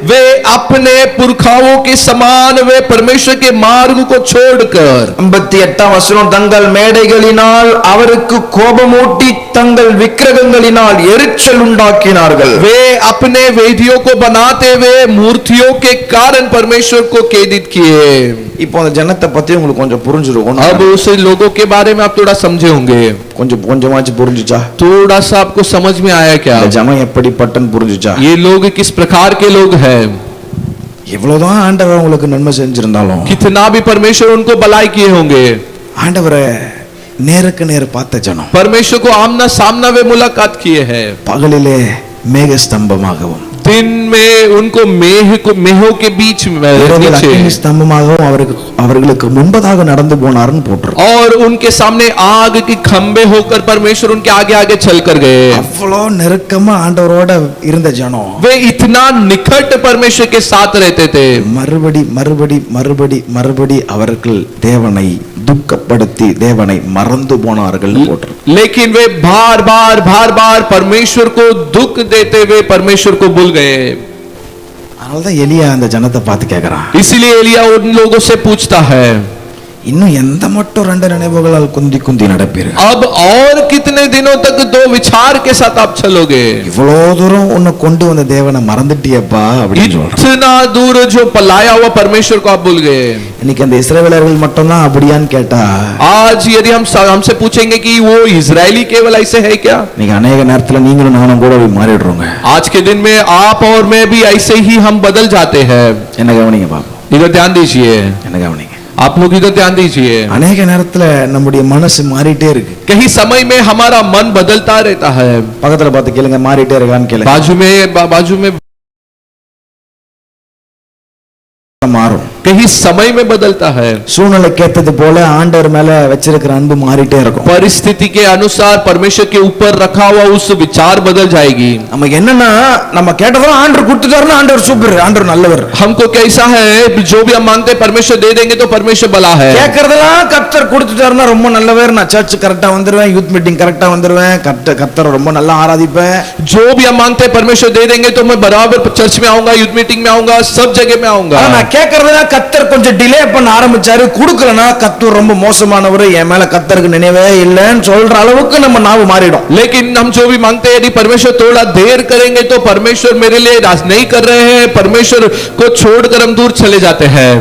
वे अपने पुरखाओं के समान वे परमेश्वर के मार्ग को छोड़कर 58ஆம் வசனம் தங்கள் மேடைகளினால் அவருக்கு கோபமூட்டி தங்கள் விக்கிரகங்களினால் எரிச்சல் உண்டாக்கினார்கள். वे अपने वेदियों को बनाते हुए मूर्तियों के कारण परमेश्वर को खेदित किए। இப்போ அந்த ஜனத்தை பத்தி உங்களுக்கு கொஞ்சம் புரிஞ்சிருக்கும். अब उस लोगों के बारे में आप थोड़ा समझे होंगे। கொஞ்சமாச்சு புரிஞ்சுச்சா? थोड़ा सा आपको समझ में आया क्या? இந்த ஜனம் எப்படிப்பட்டன்னு புரிஞ்சுச்சா? ये लोग किस प्रकार के लोग हैं? எவ்வளவுதான் ஆண்டவர் உங்களுக்கு நன்மை செஞ்சிருந்தாலும் कितना भी परमेश्वर उनको भलाई किए होंगे, ஆண்டவரை நேருக்கு நேர் பார்த்த ஜனம் परमेश्वर को आमना सामना वे मुलाकात किए हैं। பகலிலே மேக ஸ்தம்பமாகவும் दिन में उनको मेहों के बीच में இரவில் नीचे அக்கினி ஸ்தம்பமாகவும் அவர்களுக்கு முன்பதாக நடந்து போனார்னு போட்டிருக்கு. और उनके सामने आग की खंबे होकर परमेश्वर उनके आगे आगे चल कर गए। அவ்வளோ நெருக்கமா ஆண்டவரோட இருந்த ஜனம் वे इतना निकट परमेश्वर के साथ रहते थे, மறுபடி அவர்கள் தேவனை துக்கப்படுத்தி தேவனை மறந்து போனார்கள் போட்டிருக்கு. लेकिन वे बार बार परमेश्वर को दुख देते हुए परमेश्वर को भूल गए। அதனாலதான் எலியா அந்த ஜனத்தை பார்த்து கேட்கிறான், इसीलिए एलिया उन लोगों से पूछता है, இன்னும் எந்த மட்டும் ரெண்டு நினைவுகளால் குந்தி நடப்பீர்கள்? अब और कितने दिनों तक दो विचार के साथ आप चलोगे? இவ்வளோ தூரம் உன்னை கொண்டு வந்த தேவனை மறந்துட்டியப்பா அப்படின்னு சொல்றான். इतना दूर जो पलाया हुआ परमेश्वर को आप भूल गए। இன்னைக்கு அந்த இஸ்ரவேலர்கள் மட்டும்தான் அப்படியான்னு கேட்டா आज यदि हमसे पूछेंगे कि वो इजरायली केवल ऐसे है क्या? இன்னைக்கு अनेक நேரத்துல நீங்களும் நானும் கூட மாறிடுறோங்க. आज के दिन में आप और मैं भी ऐसे ही हम बदल जाते हैं। என்ன கவனிங்க பாப்போம், इधर ध्यान दीजिए, என்ன கவனிங்க. आप लोग इधर ध्यान दीजिए। अनेक நேரத்துல நம்முடைய மனசு மாறிட்டே இருக்கு. कहीं समय में हमारा मन बदलता रहता है। பக்கத்துல பார்த்து கேளுங்க, மாறிட்டே இருக்கான்னு கேளுங்க. बाजू में மாறும். कहीं समय में बदलता है। சூழ்நிலை கேட்டது போல ஆண்டவர் மேல வச்சிருக்கிற அன்பு மாறிட்டே இருக்கும். परिस्थिति के अनुसार परमेश्वर के ऊपर रखा हुआ उस विचार बदल जाएगी। நமக்கு என்னன்னா நம்ம கேட்டதெல்லாம் ஆண்டவர் கொடுத்துட்டாருன்னா ஆண்டவர் சூப்பர், ஆண்டவர் நல்லவர். हमको कैसा है, जो भी हम मांगते हैं परमेश्वर दे देंगे तो परमेश्वर भला है। கேட்கறதெல்லாம் கர்த்தர் கொடுத்துட்டாருன்னா ரொம்ப நல்லவர், நான் சர்ச் கரெக்டா வந்துருவேன், யூத் மீட்டிங் கரெக்டா வந்துருவேன், கர்த்தர் ரொம்ப நல்லா ஆராதிப்பேன். जो भी हम मांगते हैं परमेश्वर दे देंगे तो मैं बराबर चर्च में आऊंगा, यूथ मीटिंग में आऊंगा, सब जगह में आऊंगा। நான் கேட்கறதெல்லாம் கர்த்தர் கொஞ்சம் டிலே பண்ண ஆரம்பிச்சாரு, கொடுக்கலனா கர்த்தர் ரொம்ப மோசமானவர், என் மேல கர்த்தருக்கு நினைவே இல்லைன்னு சொல்ற அளவுக்கு நம்ம நாவு மாறிடும். लेकिन हम जो भी मांगते हैं यदि परमेश्वर थोड़ा देर करेंगे तो परमेश्वर मेरे लिए राज नहीं कर रहे हैं, परमेश्वर को छोड़कर हम दूर चले जाते हैं।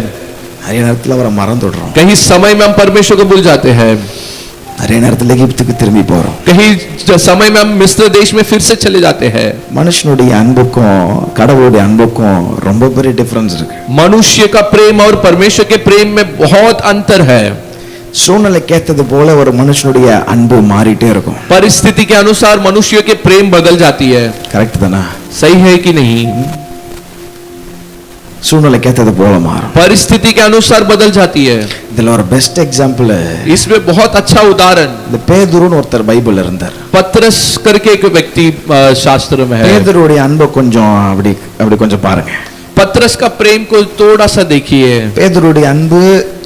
நிறைய நேரத்துல அவரை மறந்துடுறோம், कहीं समय में हम परमेश्वर को भूल जाते हैं, நிறைய நேரத்துல எகிப்துக்கு திரும்பி போறோம், कहीं समय में हम मिस्र देश में फिर से चले जाते हैं। மனுஷனுடைய அன்புக்கும் கடவுளுடைய அன்புக்கும் ரொம்ப பெரிய டிஃபரன்ஸ் இருக்கு. मनुष्य का प्रेम और परमेश्वर के प्रेम में बहुत अंतर है। சூழ்நிலை கேட்டது போல ஒரு மனுஷனுடைய அன்பு மாறிட்டே இருக்கும். परिस्थिति के अनुसार मनुष्य के प्रेम बदल जाती है। கரெக்ட் தானா? सही है कि नहीं? சூழ்நிலை கேட்டது போல மாறும், परिस्थिति के अनुसार बदल जाती है। இதுல ஒரு பெஸ்ட் எக்ஸாம்பிள் इसमें बहुत अच्छा उदाहरण இந்த பேதுருன்னு ஒருத்தர் பைபிள்ல இருந்தார். पत्रस करके एक व्यक्ति शास्त्र में है। பேதுருடைய அன்பை கொஞ்சம் அப்படி கொஞ்சம் பாருங்க. पत्रस का प्रेम को थोड़ा सा देखिए। பேதுருடைய அன்பு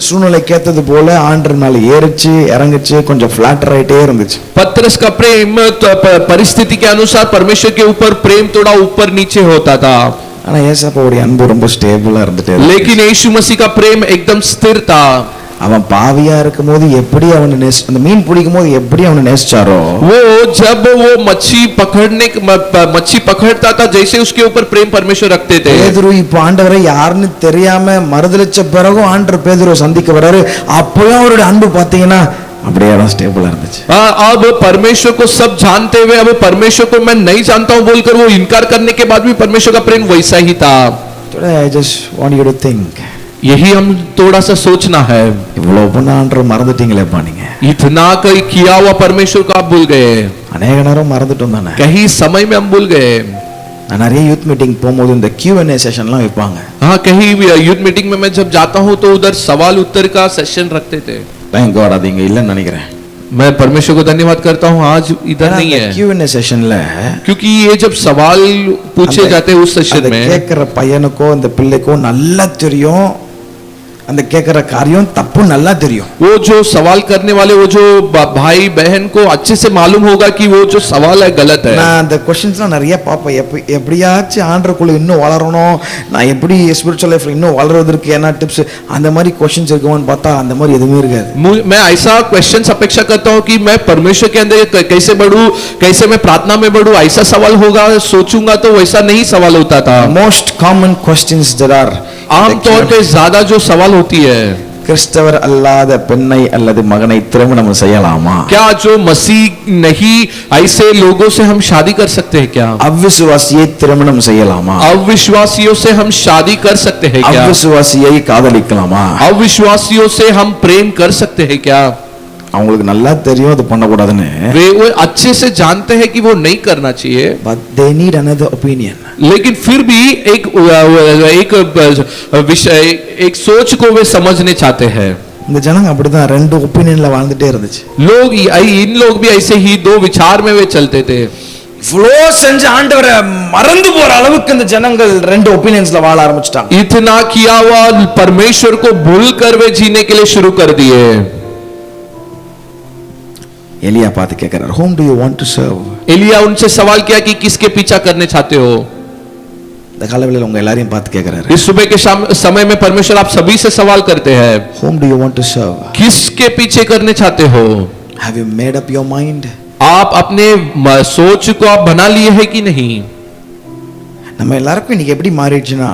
சூழ்நிலை கேட்டது போல ஆண்டவர் மேல ஏறிச்சு இறங்குச்சு, கொஞ்சம் ஃபிளாட்டர் ஆயிட்டே இருந்துச்சு. पत्रस का प्रेम तो परिस्थिति के अनुसार परमेश्वर के ऊपर प्रेम थोड़ा ऊपर नीचे होता था, ஆனா ஏசாப்பாவுடைய அன்பு ரொம்ப ஸ்டேபிளா இருந்துட்டே இருந்துச்சு. लेकिन यीशु मसीह का प्रेम एकदम स्थिर था। அவன் பாவியா இருக்கும்போது எப்படி அவனை அந்த மீன் பிடிக்கும் போது எப்படி அவனை நேசிச்சாரோ, वो जब वो मच्छी पकड़ता था जैसे उसके ऊपर प्रेम परमेश्वर रखते थे। பேதுரு இப்ப ஆண்டவரை யாருன்னு தெரியாம மறுதலிச்ச பிறகும் ஆண்டவர் பேதுருவை சந்திக்க வராரு, அப்பயும் அவருடைய அன்பு பாத்தீங்கன்னா அப்படியே ஸ்டேபிளா இருந்துச்சு. अब परमेश्वर को सब जानते हुए अब परमेश्वर को मैं नहीं जानता हूं बोलकर वो इनकार करने के बाद भी परमेश्वर का प्रेम वैसा ही था। Today I just want you to think, यही हम थोड़ा सा सोचना है, இவ்வளவு பண்ண ஆண்டவர் மறந்துட்டீங்களேப்பா நீங்க. इतना कई किया हुआ परमेश्वर को आप भूल गए, அநேக நேரம் மறந்துட்டோம் தானே. कहीं समय में हम भूल गए। நான் நிறைய யூத் மீட்டிங் போகும்போது இந்த Q&A செஷன்லாம் வைப்பாங்க. हाँ, कहीं यूथ मीटिंग में मैं जब जाता हूँ तो उधर सवाल उत्तर का सेशन रखते थे। தேங்க் காட் அது இங்க இல்லைன்னு நினைக்கிறேன். मैं परमेश्वर को धन्यवाद करता हूँ आज इधर नहीं है, Q&A செஷன்ல क्योंकि ये जब सवाल पूछे जाते हैं उस सेशन में கேட்கிற பையனுக்கோ இந்த பிள்ளைக்கோ நல்லா தெரியும் அந்த கேட்கிற காரியம் தப்பு நல்லா தெரியும். वो जो सवाल करने वाले वो जो भाई बहन को अच्छे से मालूम होगा कि वो जो सवाल है गलत है। நான் அந்த क्वेश्चंஸ்லாம் நிறைய பாப்பேன், எப்படியாச்சும் ஆண்டருக்குள்ள இன்னும் வளரணும், நான் எப்படி ஸ்பிரிச்சுவல் லைஃப்ல இன்னும் வளர்றதுக்கு என்ன டிப்ஸ், அந்த மாதிரி क्वेश्चंस இருக்குமான்னு பார்த்தா அந்த மாதிரி எதுவுமே இருக்காது. मैं ऐसा क्वेश्चंस अपेक्षा करता हूँ कि मैं परमेश्वर के अंदर कैसे बढ़ूं, कैसे मैं प्रार्थना में बढ़ूं, ऐसा सवाल होगा सोचूंगा तो वैसा नहीं सवाल होता था। Most common questions there are, आमतौर पे ज्यादा जो सवाल होती है, கிறிஸ்தவர் அல்லாத பெண்ணை அல்லது மகனை திருமணம் செய்யலாமா? क्या जो मसीह नहीं ऐसे लोगों से हम शादी कर सकते हैं क्या? அவிசுவாசியை திருமணம் செய்யலாமா? अविश्वासियों से हम शादी कर सकते हैं क्या? அவிசுவாசியை காதலிக்கலாமா? अविश्वासियों से हम प्रेम कर सकते हैं क्या? அவங்களுக்கு நல்லா தெரியும் அது பண்ணக்கூடாதுன்னு, वो अच्छे से जानते हैं कि वो नहीं करना चाहिए, but they need another opinion. लेकिन फिर भी एक विषय एक सोच को वे समझने चाहते हैं। இந்த ஜனங்க அப்படிதான் ரெண்டு ஒபினியன்ல வாழ்ந்துட்டே இருந்துச்சு. इन लोग भी ऐसे ही दो विचार में वे चलते थे। ஃப்ளோ செஞ்ச ஆண்டவரை மறந்து போற அளவுக்கு இந்த ஜனங்கள் ரெண்டு ஒபினியன்ஸ்ல வாழ ஆரம்பிச்சிட்டாங்க. इतना किया हुआ परमेश्वर को भूल कर वे जीने के लिए शुरू कर दिए। एलिया பார்த்து கேக்குறார், whom do you want to serve? Elia उनसे सवाल किया कि किसके पीछा करने चाहते हो? இந்த காலவெளியில உங்க எல்லாரையும் பார்த்து கேக்குறாரு, इस सुबह के समय में परमेश्वर आप सभी से सवाल करते हैं, whom do you want to serve? किसके पीछे करने चाहते हो? Have you made up your mind? आप अपने सोच को आप बना लिए हैं कि नहीं? நம்ம எல்லாருக்கும் இன்னைக்கு எப்படி மாறிடுச்சுன்னா,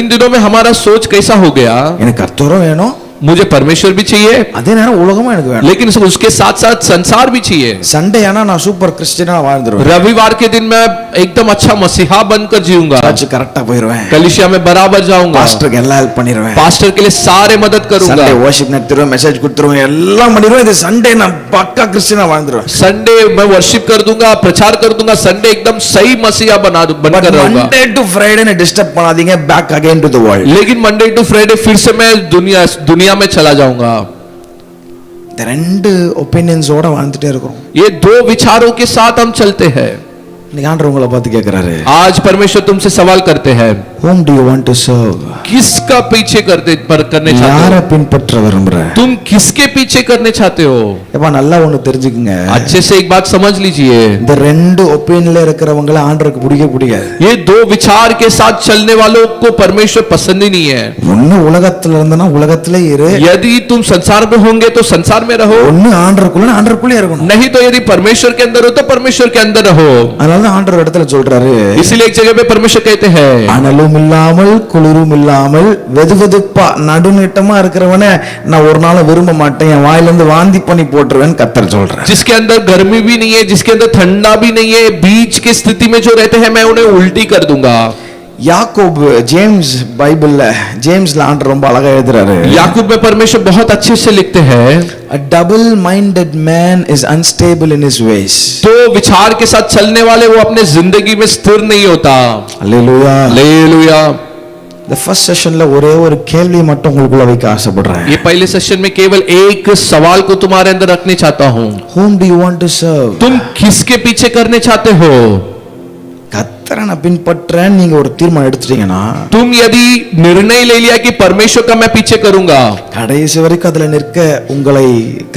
इन दिनों में हमारा सोच कैसा हो गया, எனக்கு கர்த்தரும் வேணும், मुझे परमेश्वर भी चाहिए, அதே நேரம் உலகமும் எனக்கு வேணும். लेकिन उसके साथ साथ संसार भी चाहिए। சண்டே ஆனா நான் சூப்பர் கிறிஸ்டியனா வாழ்ந்துருவேன். रविवार के दिन मैं एकदम अच्छा मसीहा बनकर जीऊंगा, சர்ச் கரெக்ட்டா போயிடுவேன். कलीसिया में बराबर जाऊंगा, பாஸ்டருக்கு எல்லாம் ஹெல்ப் பண்ணிடுவேன். पास्टर के लिए सारे मदद करूंगा, சண்டே வொர்ஷிப் நடத்துறேன், மெசேஜ் கொடுத்துருவேன், எல்லாம் பண்ணிடுவேன். இது சண்டே நான் பக்கா கிறிஸ்டியனா வாழ்ந்துருவேன். संडे मैं वर्शिप कर दूंगा, प्रचार कर दूंगा, संडे एकदम सही मसीहा बनकर रहूंगा। मंडे टू फ्राइडे ने डिस्टर्ब பண்ணாதீங்க, back again to the world. लेकिन मंडे टू फ्राइडे फिर से मैं दुनिया में चला जाऊंगा। இந்த ரெண்டு ஒபினியன்ஸோட வாழ்ந்துட்டே இருக்கோம். ये दो विचारों के साथ हम चलते हैं। இன்னைக்கு ஆண்டவர் உங்களை பார்த்து கேக்குறாரு, आज परमेश्वर तुमसे सवाल करते हैं, whom do you want to serve? किसका पीछे करने चाहते யாரை हो? பின்பற்ற விரும்புற? तुम किसके पीछे करने चाहते हो? எப்ப நல்லா ஒன்னு தெரிஞ்சுக்குங்க, अच्छे से एक बात समझ लीजिए, இந்த ரெண்டு ஒபினியன்ல இருக்கிறவங்கள ஆண்டவருக்கு பிடிக்காது. ये दो विचार के साथ चलने वालों को परमेश्वर पसंद ही नहीं है। ஒன்னு உலகத்துல இருந்தனா உலகத்திலே இரு, यदि तुम संसार में होंगे तो संसार में रहो, ஒன்னு ஆண்டவருக்குள்ளே இருக்கணும். नहीं तो यदि परमेश्वर के अंदर हो तो परमेश्वर के अंदर रहो। அதனால ஆண்டவர் இடத்துல சொல்றாரு, इसीलिए एक जगह पे परमेश्वर कहते हैं, அனலும் இல்லாமல் குளிரும் இல்லாமல் வெதுவெதுப்பா நடுநிட்டமா இருக்கிறவனை நான் ஒரு நாள் விரும்ப மாட்டேன், என் வாயிலிருந்து வாந்தி பண்ணி போட்டுருவேன் கர்த்தர் சொல்றார். जिसके अंदर गर्मी भी नहीं है, जिसके अंदर ठंडा भी नहीं है, बीच की स्थिति में जो रहते हैं मैं उन्हें उल्टी कर दूंगा। யாக்கோப் ஜேம்ஸ் பைபிள்ல ஜேம்ஸ்ல ஆண்டவர் ரொம்ப அழகா எழுதுறாரு, याकूब में परमेश्वर बहुत अच्छे से लिखते हैं, a double minded man is unstable in his ways. तो विचार के साथ चलने वाले वो अपने जिंदगी में स्थिर नहीं होता। அல்லேலூயா. हालेलुया। இந்த ஃபர்ஸ்ட் செஷன்ல ஒரே ஒரு கேள்வி மட்டும் உங்களுக்குள்ள வைக்க ஆசைப்படுறேன். ये पहले सेशन में केवल एक सवाल को तुम्हारे अंदर रखने चाहता हूं, whom do you want to serve? तुम किसके पीछे करने चाहते हो? கர்த்தரை நான் பின்பற்றேன் நீங்க ஒரு தீர்மானம் எடுத்துட்டீங்கன்னா, तुम यदि निर्णय ले लिया कि परमेश्वर का मैं पीछे करूंगा, கடைசி வரைக்கும் அதுல நிற்க உங்களை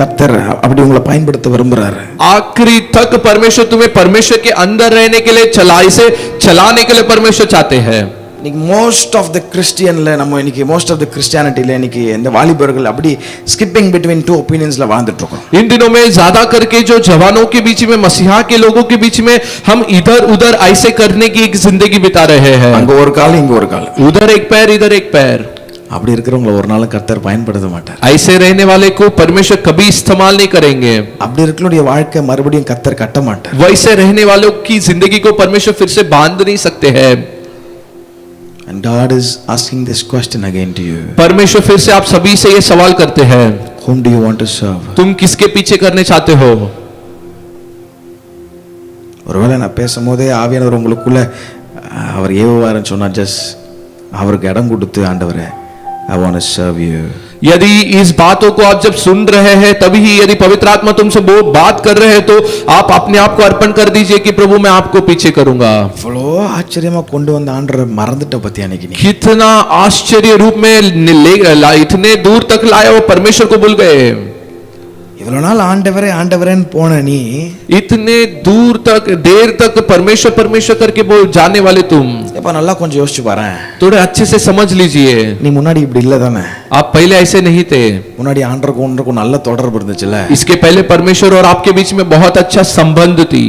கர்த்தர் அப்படி உங்களை பயன்படுத்த விரும்புறாரு. आखिरी तक परमेश्वर तुम्हें परमेश्वर के अंदर रहने के लिए चलाने के लिए परमेश्वर चाहते हैं। இன்னைக்கு மோஸ்ட் ஆஃப் த கிறிஸ்டியன்ல நம்ம இன்னைக்கு மோஸ்ட் ஆஃப் த கிறிஸ்டியானிட்டில இன்னைக்கு இந்த வாலிபர்கள் அப்படி ஸ்கிப்பிங் பிட்வீன் டூ ஒபினியன்ஸ்ல வாழ்ந்துட்டு இருக்கோம். इन दिनों में ज्यादा करके जो जवानों के बीच में, मसीहा के लोगों के बीच में हम इधर उधर ऐसे करने की एक जिंदगी बिता रहे हैं, அங்க ஒரு கால் இங்க ஒரு கால், उधर एक पैर इधर एक पैर। அப்படி இருக்கிறவங்கள ஒரு நாள் கர்த்தர் பயன்படுத்த மாட்டார். ऐसे रहने वाले को परमेश्वर कभी इस्तेमाल नहीं करेंगे। அப்படி இருக்கிறவங்களுடைய வாழ்க்கை மறுபடியும் கர்த்தர் கட்ட மாட்டார். वैसे रहने वालों की जिंदगी को परमेश्वर फिर से बांध नहीं सकते हैं। And God is asking this question again to you. परमेश्वर फिर से आप सभी से ये सवाल करते हैं, Whom do you want to serve? तुम किसके पीछे करने चाहते हो? ஒருவேளை நான் பேசும்போதே ஆவியானவர் உங்களுக்குள்ள அவர் ஏவுவாருன்னு சொன்னா ஜஸ்ட் அவருக்கு இடம் கொடுத்து, ஆண்டவரே I want to serve you. यदि इस बातों को आप जब सुन रहे हैं तभी यदि पवित्र आत्मा तुमसे वो बात कर रहे हैं तो आप अपने आप को अर्पण कर दीजिए कि प्रभु मैं आपको पीछे करूंगा। இவ்வளோ ஆச்சரியமா கொண்டு வந்த ஆண்டவரை மறந்துட்ட பத்தி அன்னைக்கு நீ कितना आश्चर्य रूप में इतने दूर तक लाया वो परमेश्वर को भूल गए। இவ்வளவு நாள் ஆண்டவரே ஆண்டவரேன்னு போன நீ इतने दूर तक देर तक परमेश्वर परमेश्वर करके वो जाने वाले तुम எப்ப நல்லா கொஞ்சம் யோசிச்சு பாரு, थोड़े अच्छे से समझ लीजिए, நீ முன்னாடி இப்படி இல்ல தானே? आप पहले ऐसे नहीं थे। முன்னாடி ஆண்டவருக்கும் நல்ல தொடர்பு இருந்துச்சுல? इसके पहले परमेश्वर और आपके बीच में बहुत अच्छा संबंध थी।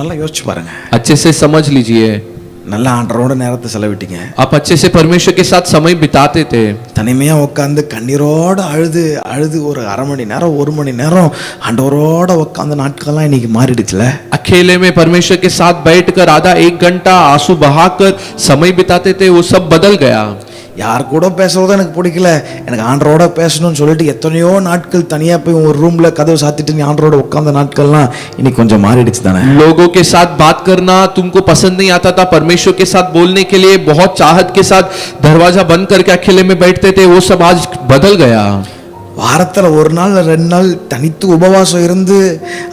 நல்லா யோசிச்சு பாருங்க. अच्छे से समझ लीजिए, நல்லா ஆண்டவரோட நேரத்தை செலவிட்டீங்க, आप अच्छे से परमेश्वर के साथ समय बिताते थे, தனிமையா உட்காந்து கண்ணீரோட அழுது அழுது ஒரு அரை மணி நேரம் ஒரு மணி நேரம் ஆண்டவரோட உட்காந்து நாட்கள்லாம் இன்னைக்கு மாறிடுச்சுல? अकेले में परमेश्वर के साथ बैठकर आधा एक घंटा आंसू बहाकर समय बिताते थे, वो सब बदल गया। யார் கூட பேசுறதும் எனக்கு பிடிக்கல, எனக்கு ஆண்டவரோட பேசணும்னு சொல்லிட்டு எத்தனையோ நாட்கள் தனியா போய் ஒரு ரூம்ல கதவு சாத்திட்டு நீ ஆண்டவரோட உட்கார்ந்த நாட்கள்லாம் இன்னைக்கு கொஞ்சம் மாறிடுச்சு தானே? लोगों के साथ बात करना तुमको पसंद नहीं आता था, परमेश्वर के साथ बोलने के लिए बहुत चाहत के साथ दरवाजा बंद करके अकेले में बैठते थे, वो सब आज बदल गया। வாரத்துல ஒரு நாள் ரெண்டு நாள் தனித்து உபவாசம் இருந்து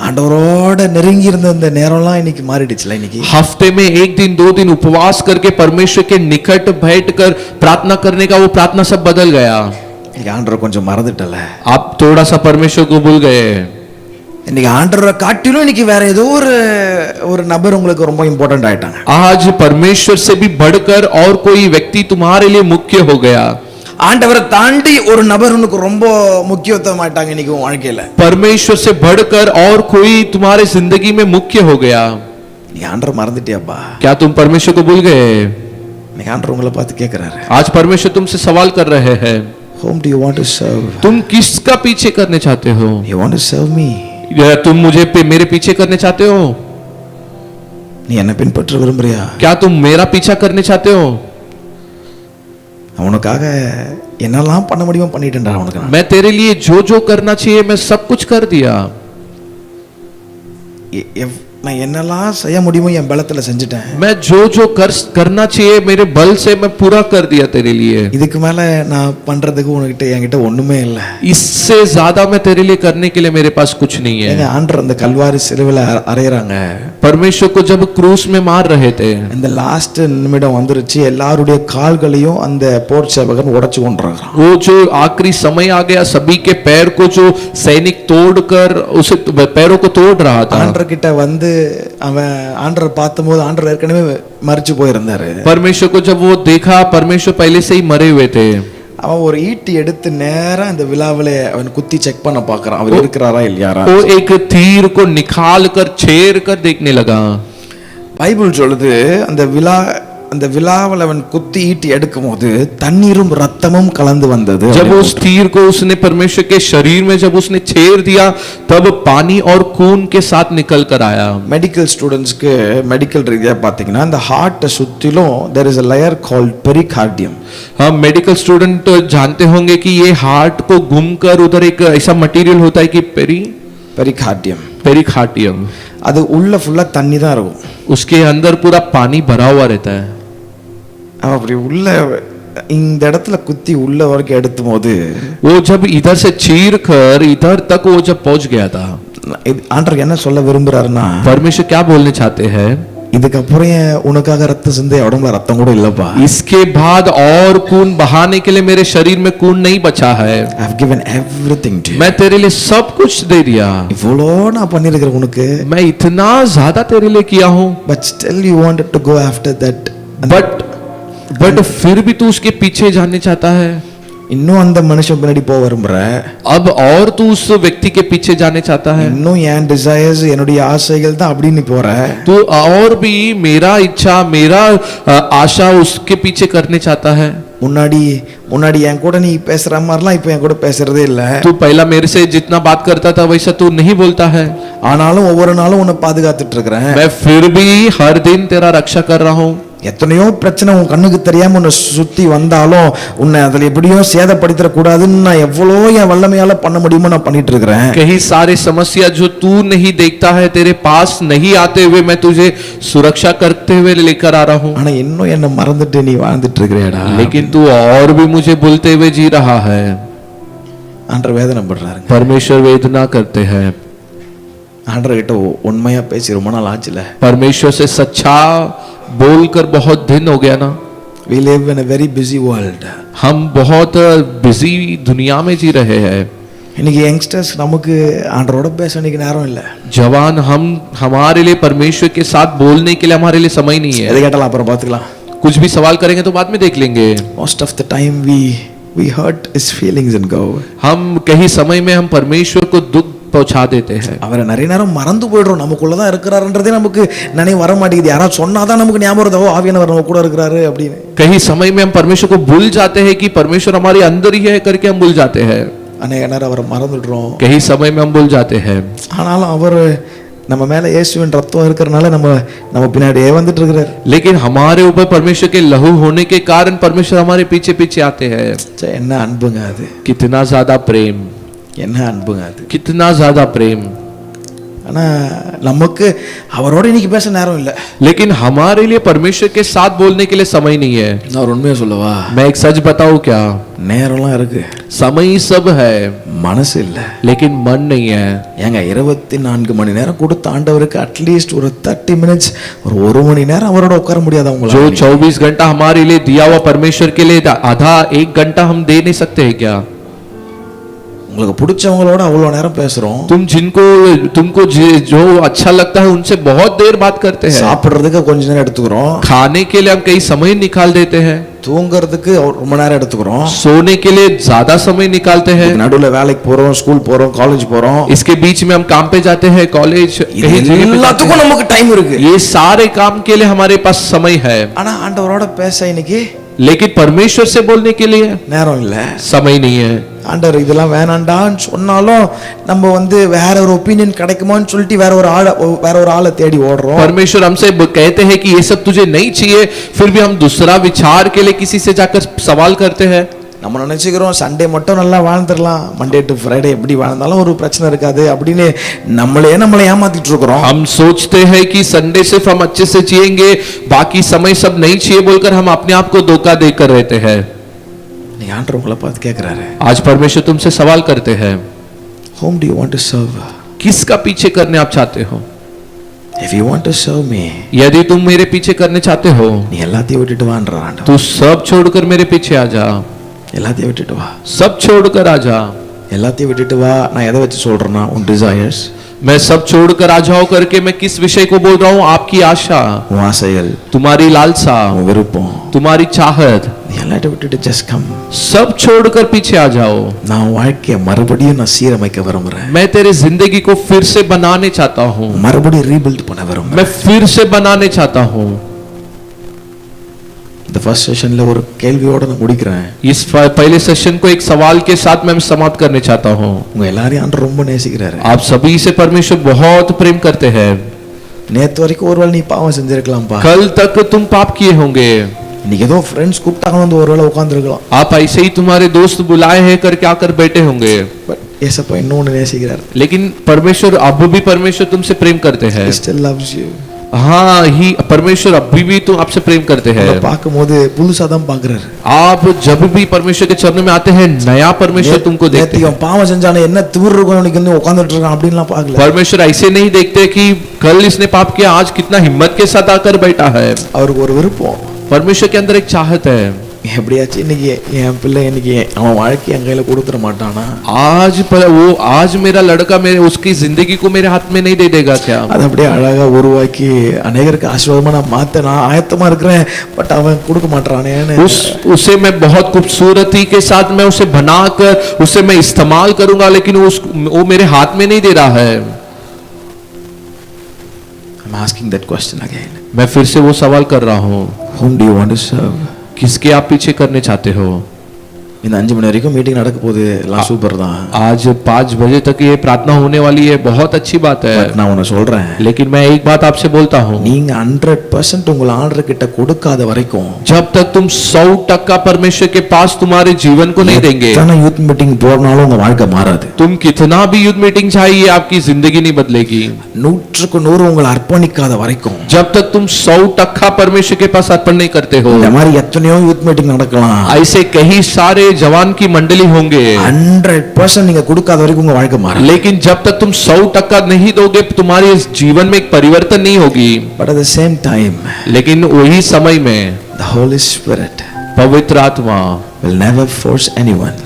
ஆண்டவரோட நெருங்கி இருந்த இந்த நேரம்லாம் இன்னைக்கு மாறிடுச்சுல? இன்னைக்கு हफ्ते में एक दिन दो दिन उपवास करके परमेश्वर के निकट बैठकर प्रार्थना करने का वो प्रार्थना सब बदल गया। இன்னைக்கு ஆண்டவரை கொஞ்சம் மறந்துட்டல? आप थोड़ा सा परमेश्वर को भूल गए। இன்னைக்கு ஆண்டவரை காட்டிலும் இன்னைக்கு வேற ஏதோ ஒரு நபர் உங்களுக்கு ரொம்ப இம்பார்ட்டன்ட் ஆயிட்டாங்க. आज परमेश्वर से भी बढ़कर और कोई व्यक्ति तुम्हारे लिए मुख्य हो गया। ஆண்டவரை தாண்டி ஒரு நபர் உனக்கு ரொம்ப முக்கியத்துவம் ஆயிட்டாங்க இன்னைக்கு உன் வாழ்க்கையில. परमेश्वर से बढ़कर और कोई तुम्हारे जिंदगी में मुख्य हो गया। நீ ஆண்டவரை மறந்துட்டியாப்பா? क्या तुम परमेश्वर को भूल गए? இன்னைக்கு ஆண்டவர் உங்களை பார்த்து கேட்கிறாரு, आज परमेश्वर तुमसे सवाल कर रहे हैं, whom do you want to serve? तुम किसका पीछे करने चाहते हो? You want to serve me? या तुम मेरे पीछे करने चाहते हो? நீ என்ன பின்பற்ற விரும்புறியா? क्या तुम मेरा पीछा करने चाहते हो? அவனுக்காக என்னெல்லாம் பண்ண முடியுமோ பண்ணிட்டேன்டா அவனுக்கு நான். मैं तेरे लिए जो जो करना चाहिए मैं सब कुछ कर दिया. நான் என்னெல்லாம் செய்ய முடியுமோ என் பலத்துல செஞ்சுட்டேன். मैं जो जो करना चाहिए मेरे बल से मैं पूरा कर दिया तेरे लिए. இதுக்கு மேல நான் பண்றதுக்கு என்கிட்ட ஒண்ணுமே இல்ல. इससे ज्यादा मैं तेरे लिए करने के लिए मेरे पास कुछ नहीं है. எங்க ஆண்டவர் அந்த கல்வாரி சிலுவையில அறையறாங்க. परमेश्वर को जब क्रूस में मार रहे थे, இந்த லாஸ்ட் நிமிடம் வந்துருச்சு, எல்லாருடைய கால்களையும் அந்த போர் சேவகன் உடைச்சு கொன்றான். वो जो आखिरी समय आ गया, सभी के पैर को जो सैनिक तोड़कर उसे पैरों को तोड़ रहा था. ஆண்டவர் கிட்ட வந்து அவன் ஆண்டவர் பார்த்தபோது ஆண்டவர் ஏற்கனவே மரிச்சு போயிருந்தாரு. परमेश्वर को जब वो देखा, परमेश्वर पहले से ही मरे हुए थे. அவன் ஒரு ஈட்டி எடுத்து நேரா இந்த விலாவிலே அவன் குத்தி செக் பண்ண பார்க்கறான், அவர் இருக்கிறாரா இல்லையாரா. वो एक तीर को निकाल कर छेड़ कर देखने लगा. பைபிள் சொல்லுது அந்த விலாவில் அவன் குத்தி ஈட்டி எடுக்கும்போது தண்ணீரும் ரத்தமும் கலந்து வந்தது. जब उस तीर को उसने परमेश्वर के शरीर में जब उसने छेड़ दिया, तब पानी और खून के साथ निकल कर आया. மெடிக்கல் ஸ்டூடெண்ட்ஸ்க்கு மெடிக்கல் ரீதியா பாத்தீங்கன்னா இந்த ஹார்ட் சுத்திலும் there is a layer called pericardium. हम मेडिकल स्टूडेंट जानते होंगे कि ये हार्ट को घूमकर उधर एक ऐसा मटेरियल होता है कि पेरिकार्डियम. அது உள்ள ஃபுல்லா தண்ணி தான் இருக்கும். उसके अंदर पूरा पानी भरा हुआ रहता है. அப்படி உள்ள இந்த இடத்துல குத்தி உள்ள வரைக்கும் எடுத்தும்போது वो जब इधर से चीर कर इधर तक वो जब पहुंच गया था, ஆண்டவர் என்ன சொல்ல விரும்புறாருன்னா, परमेश्वर क्या बोलने चाहते हैं, இதுக்கப்புறம் உனக்காக ரத்தம் சிந்தை உடம்புல ரத்தம் கூட இல்லப்பா. इसके बाद और खून बहाने के लिए मेरे शरीर में खून नहीं बचा है. I have given everything to you. मैं तेरे लिए सब कुछ दे दिया. இவ்வளோ நான் பண்ணிருக்கிறேன் உனக்கு. मैं इतना ज्यादा तेरे लिए किया हूँ. But still you wanted to go after that. But फिर भी तू उसके पीछे जाने चाहता है. இன்னும் அந்த மனுஷன் பின்னாடி போக விரும்புற. अब और तू उस व्यक्ति के पीछे जाने चाहता है. இன்னும் என் டிசையர்ஸ் என்னுடைய ஆசைகள் தான் அப்படின்னு போற. तू और भी मेरा इच्छा मेरा आशा उसके पीछे करने चाहता है. முன்னாடி என் கூட நீ பேசுற மாதிரிலாம் இப்ப என் கூட பேசுறதே இல்ல. तू पहला मेरे से जितना बात करता था वैसा तू नहीं बोलता है. ஆனாலும் ஒவ்வொரு நாளும் உன்னை பாதுகாத்துட்டு இருக்கிறேன். मैं फिर भी हर दिन तेरा रक्षा कर रहा हूँ. எத்தனையோ பிரச்சனை உன் கண்ணுக்கு தெரியாம உன்னை சுத்தி வந்தாலும் உன்னை அதில் எப்படியோ சேதப்படுத்திட கூடாதுன்னு நான் எவ்வளோ என் வல்லமையால பண்ண முடியுமோ நான் பண்ணிட்டு இருக்கிறேன். कई सारे समस्या जो तू नहीं देखता है, तेरे पास नहीं आते हुए मैं तुझे सुरक्षा करते हुए लेकर आ रहा हूँ. ஆனா இன்னும் என்ன மறந்துட்டு நீ வாழ்ந்துட்டு இருக்கிறேடா. लेकिन तू और भी मुझे भूलते हुए जी रहा है. ஆண்டவர் வேதனைப்படுறாரு. परमेश्वर वेदना करते हैं. ஆண்டவர் கிட்ட உண்மையா பேசி ரொம்ப நாள் ஆச்சுல. परमेश्वर से सच्चा बोलकर बहुत दिन हो गया ना. We live in a very busy world. हम बहुत बिजी दुनिया में जी रहे हैं. இன்னைக்கு யங்ஸ்டர்ஸ் நமக்கு ஆண்டவரோட பேச வேண்டிய நேரம் இல்ல. जवान हमारे लिए परमेश्वर के साथ बोलने के लिए हमारे लिए समय नहीं है. எதை கேட்டாலும் அப்புறம் பார்த்துக்கலாம். कुछ भी सवाल करेंगे तो बाद में देख लेंगे. Most of the time we hurt his feelings and go. हम कई समय में हम परमेश्वर को दुख पहुंचा देते हैं. அவரை நிறைய நேரம் மறந்து போயிடுறோம். நமக்குள்ளதான் இருக்கிறாருன்றதே நமக்கு நினைவு வர மாட்டேங்குது. யாராவது சொன்னாதான் நமக்கு ஞாபகம் வருது, ஓ ஆவியானவர் நம்ம கூட இருக்கிறாரு அப்படின்னு. कई समय में हम परमेश्वर को भूल जाते हैं कि परमेश्वर हमारे अंदर ही है करके हम भूल जाते हैं. அநேக நேரம் அவரை மறந்துடுறோம். कई समय में हम भूल जाते हैं. ஆனாலும் அவர் நம்ம மேல இயேசுவின் ரத்தம் இருக்கிறனால நம்ம பின்னாடியே வந்துட்டு இருக்கிறார். लेकिन हमारे ऊपर परमेश्वर के लहू होने के कारण परमेश्वर हमारे पीछे पीछे आते हैं. என்ன அன்புங்க அது. कितना ज्यादा प्रेम. என்ன அன்புங்க அது. कितना ज्यादा प्रेम. ஆனா நமக்கு அவரோட இன்னைக்கு பேச நேரம் இல்ல. लेकिन हमारे लिए परमेश्वर के साथ बोलने के लिए समय नहीं है. நான் ஒரு உண்மையை சொல்லவா? मैं एक सच बताऊं क्या? நேரம்லாம் இருக்கு, समय सब है, மனசு இல்ல. लेकिन मन नहीं है. ஏங்க 24 மணி நேரம் கொடுத்த ஆண்டவருக்கு அட்லீஸ்ட் ஒரு 30 மினிட்ஸ் ஒரு மணி நேரம் அவரோட உட்கார முடியாதா உங்களால? जो 24 घंटा हमारे लिए दिया हुआ परमेश्वर के लिए आधा 1 घंटा हम दे नहीं सकते हैं क्या? உங்களுக்கு பிடிச்சவங்களோட அவ்வளவு நேரம் பேசுறோம். तुमको जो अच्छा लगता है उनसे बहुत देर बात करते हैं. சாப்பிடுறதுக்கு கொஞ்ச நேரம் எடுத்துக்கிறோம். खाने के लिए हम कई समय निकाल देते हैं. தூங்குறதுக்கு ரொம்ப நேரம் எடுத்துக்கிறோம். सोने के लिए ज्यादा समय निकालते हैं. நடுவுல வேலைக்கு போறோம், ஸ்கூல் போறோம், காலேஜ் போறோம். इसके बीच में हम काम पे जाते हैं, कॉलेज कहीं जगह पे जाते हैं. நமக்கு டைம் இருக்கு. ये सारे काम के लिए हमारे पास समय है. ஆனா ஆண்டவரோட பேச இன்னைக்கு लेकिन परमेश्वर से बोलने के लिए நேரம் இல்ல. समय नहीं है। ஆண்டவர் இதெல்லாம் வேணாண்டான்னு சொன்னாலும் நம்ம வந்து வேற ஒரு ஒப்பீனியன் கிடைக்குமான்னு சொல்லிட்டு வேற ஒரு ஆளை தேடி ஓடுறோம். परमेश्वर हमसे कहते हैं कि ये सब तुझे नहीं चाहिए, फिर भी हम दूसरा विचार के लिए किसी से जाकर सवाल करते हैं। நம்ம நினைச்சுக்கிறோம் சண்டே மட்டும் நல்லா வாழ்ந்துடலாம், மண்டே டு ஃப்ரைடே எப்படி வாழ்ந்தாலும் ஒரு பிரச்சனை இருக்காது அப்படின்னு நம்மளே ஏமாத்திட்டு இருக்கிறோம். हम सोचते हैं कि संडे सिर्फ हम अच्छे से जिएंगे, बाकी समय सब नहीं चाहिए बोलकर हम अपने आप को धोखा देकर रहते हैं। நீ ஆண்டவர் உங்களை பார்த்து கேட்கிறாரு, आज परमेश्वर तुमसे सवाल करते हैं, whom do you want to serve? किसका पीछे करने आप चाहते हो? If you want to serve me, यदि तुम मेरे पीछे करने चाहते हो நீ எல்லாத்தையும் விட்டுட்டு வான்ற ஆண்டவர். तो सब छोड़कर मेरे पीछे आ जा, எல்லாத்தையும் விட்டுட்டு வா. सब छोड़कर आ जा। எல்லாத்தையும் விட்டுட்டு வா. நான் எதை வச்சு சொல்றேன்னா உன் டிசையர்ஸ், मैं सब छोड़कर आ जाओ करके मैं किस विषय को बोल रहा हूँ? आपकी आशा, உன் ஆசைகள், तुम्हारी लालसा, உன் விருப்பம், तुम्हारी चाहत, நீ எல்லாத்தையும் விட்டுட்டு ஜஸ்ட் கம். सब छोड़कर पीछे आ जाओ। நான் வாழ்க்கையை மறுபடியும் நான் சீரமைக்க விரும்புறேன். मैं तेरे जिंदगी को फिर से बनाने चाहता हूँ, மறுபடியும் ரீபில்ட் பண்ண விரும்புறேன். मैं फिर से बनाने चाहता हूँ। இந்த ஃபர்ஸ்ட் செஷன்ல ஒரு கேள்வியோட நான் முடிக்கிறேன். इस पहले सेशन को एक सवाल के साथ मैं समाप्त करने चाहता हूँ। உங்க எல்லாரையும் ஆண்டவர் ரொம்ப நேசிக்கிறாரு. आप सभी से परमेश्वर बहुत प्रेम करते हैं। நேத்து வரைக்கும் ஒருவேளை நீ பாவம் செஞ்சிருக்கலாம்ப்பா. कल तक तुम पाप किए होंगे, இன்னைக்கு ஏதோ ஃப்ரெண்ட்ஸ் கூப்பிட்டாங்க வந்து ஒருவேளை உட்கார்ந்திருக்கலாம். आप ऐसे ही तुम्हारे दोस्त बुलाए हैं करके आकर बैठे होंगे, பட் ஏசப்பா இன்னொன்னு நேசிக்கிறாரு. लेकिन परमेश्वर अब भी परमेश्वर तुमसे प्रेम करते हैं। He still loves you. हाँ ही परमेश्वर अभी भी तुम आपसे प्रेम करते हैं। பார்க்கும்போது புதுசா தான் பார்க்கறாரு. आप जब भी परमेश्वर के चरणों में आते हैं नया परमेश्वर तुमको देखते हैं। பாவம் செஞ்சானே என்ன திமிர் இருக்கும் அவனுக்கு வந்து உட்கார்ந்துட்டு இருக்கான் அப்படின்லாம் பார்க்கல. परमेश्वर ऐसे नहीं देखते कि कल इसने पाप किया, आज कितना हिम्मत के साथ आकर बैठा है। அவருக்கு ஒரு விருப்பம். परमेश्वर के अंदर एक चाहत है, எப்படியாச்சும் இன்னைக்கு என் பிள்ளை இன்னைக்கு அவன் வாழ்க்கையை என் கையில கொடுத்துட மாட்டானா? आज मेरा लड़का मेरे उसकी जिंदगी को मेरे हाथ में नहीं दे देगा क्या? அது அப்படியே அழகா உருவாக்கி அநேகருக்கு ஆசீர்வாதமா நான் மாத்த நான் ஆயத்தமா இருக்கிறேன், பட் அவன் கொடுக்க மாட்டானேன்னு. उसे मैं बहुत खूबसूरती के साथ मैं उसे बनाकर उसे मैं इस्तेमाल करूंगा, लेकिन वो मेरे हाथ में नहीं दे रहा है। I'm asking that question again. मैं फिर से वो सवाल कर रहा हूँ, Whom do you want to serve? किसके आप पीछे करने चाहते हो? இந்த 5 மணி வரைக்கும் மீட்டிங் நடக்க போகுது, எல்லாம் சூப்பர் தான். आज 5 बजे तक ये प्रार्थना होने वाली है, बहुत अच्छी बात है। நான் உன்னை சொல்றேன், लेकिन मैं एक बात आपसे बोलता हूँ, நீங்க 100% உங்களை ஆண்டவர் கிட்ட கொடுக்காத வரைக்கும், जब तक तुम 100% परमेश्वर के पास तुम्हारे जीवन को नहीं देंगे, எத்தனை யூத் மீட்டிங் போறனாலும் உங்க வாழ்க்கை மாறாது. तुम कितना भी यूथ मीटिंग चाहिए आपकी जिंदगी नहीं बदलेगी। 100க்கு 100 உங்களை அர்ப்பணிக்காத வரைக்கும், जब तक तुम 100% परमेश्वर के पास अर्पण नहीं करते हो। இந்த மாதிரி எத்தனையோ யூத் மீட்டிங் நடக்கலாம், ऐसे कई सारे जवान की मंडली होंगे, 100% நீங்க கொடுக்காத வரைக்கும் உங்க வாழ்க்கை மாறாது. लेकिन जब तक तुम 100% नहीं दोगे तुम्हारे इस जीवन में एक परिवर्तन नहीं होगी। But at the same time, लेकिन वही समय में the Holy Spirit पवित्र आत्मा will never force anyone.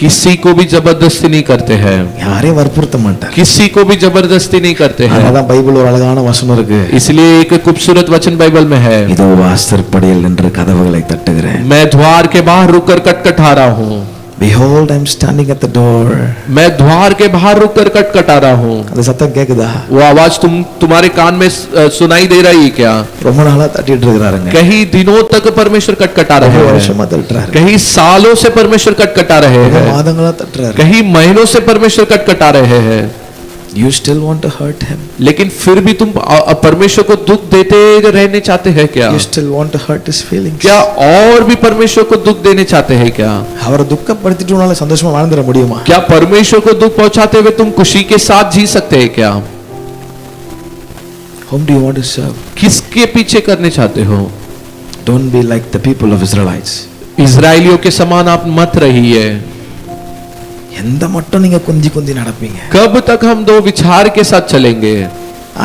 किसी को भी जबरदस्ती नहीं करते हैं, யாரையும் வற்புறுத்த மாட்டார். किसी को भी जबरदस्ती नहीं करते हैं। அதான் பைபிள் ஒரு அழகான வசனம் இருக்கு. इसलिए एक खूबसूरत वचन बाइबल में है, இதோ வாசற்படியில் நின்று கதவுகளை தட்டுகிறேன். मैं द्वार के बाहर रुककर खटखटा रहा हूँ। Behold, I am standing at the door. मैं द्वार के बाहर रुककर खटखटा रहा हूँ। அந்த சத்தம் கேக்குதா? वो आवाज तुम्हारे कान में सुनाई दे रही है क्या? ரொம்ப நாளா தட்டிட்டு இருக்காருங்க. कई दिनों तक परमेश्वर खटखटा रहे ஒரு हैं, வருஷமா தட்டுறாரு. कई सालों से परमेश्वर खटखटा रहे हैं, மாதங்களா தட்டுறாரு. कई महीनों से परमेश्वर खटखटा रहे हैं। You still want to hurt him? लेकिन फिर भी तुम परमेश्वर को दुख देते रहने चाहते हैं क्या? You still want to hurt his feelings? क्या और भी परमेश्वर को दुख देने चाहते हैं क्या? அவரை துக்கப்படுத்திட்டு உன்னால சந்தோஷமா வாழ்ந்துட முடியுமா? क्या परमेश्वर को दुख पहुंचाते हुए तुम खुशी के साथ जी सकते हैं क्या? Whom do you want to serve? किसके पीछे करने चाहते हो? Don't be like the people of Israelites. इजराइलियों के समान आप मत रहिए। எந்த மட்டும் நீங்க குந்தி குந்தி நடப்பீங்க? कब तक हम दो विचार के साथ चलेंगे?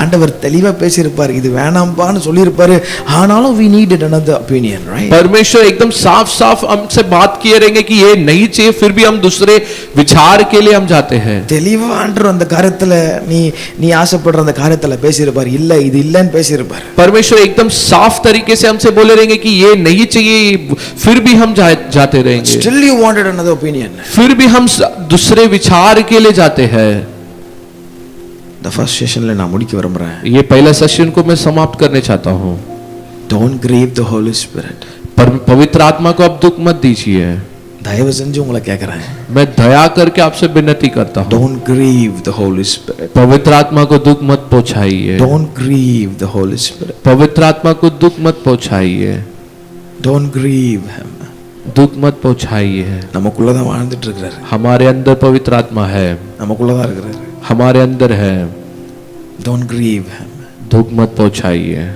ஆண்டவர் தெளிவா பேசியிருப்பார், இது வேணாம்பான்னு சொல்லியிருப்பாரு, ஆனாலும் we needed another opinion, right? परमेश्वर एकदम साफ साफ हमसे बात किए रहेंगे कि ये नहीं चाहिए, फिर भी हम दूसरे विचार के लिए हम जाते हैं। தெளிவா ஆண்டவர் அந்த காரியத்துல நீ ஆசைப்படுற அந்த காரியத்துல பேசியிருப்பார், இல்ல இது இல்லன்னு பேசியிருப்பார். परमेश्वर एकदम साफ तरीके से हमसे बोले रहेंगे कि ये नहीं चाहिए, फिर भी हम जाते रहेंगे। Still you wanted another opinion. फिर भी हम दूसरे विचार के लिए जाते हैं। The first sessionல நான் முடிக்க விரும்புறேன். ये पहला सेशन को मैं समाप्त करने चाहता हूँ। Don't grieve the Holy Spirit. पर पवित्र आत्मा को आप दुख मत दीजिए। தயவு செஞ்சு உங்களை கேட்கிறேன், मैं दया करके आपसे विनती करता हूँ, don't grieve the Holy Spirit. पवित्र आत्मा को दुख मत पहुंचाइए। Don't grieve the Holy Spirit. पवित्र आत्मा को दुख मत पहुंचाइए। Don't grieve him. दुख मत पहुंचाइए। நமக்குள்ளதான் வாழ்ந்துட்டு இருக்கிறாரு, हमारे अंदर पवित्र आत्मा है, நமக்குள்ளதான் இருக்கிறாரு. हमारे अंदर है। Don't grieve him. दुख मत पहुंचाइए।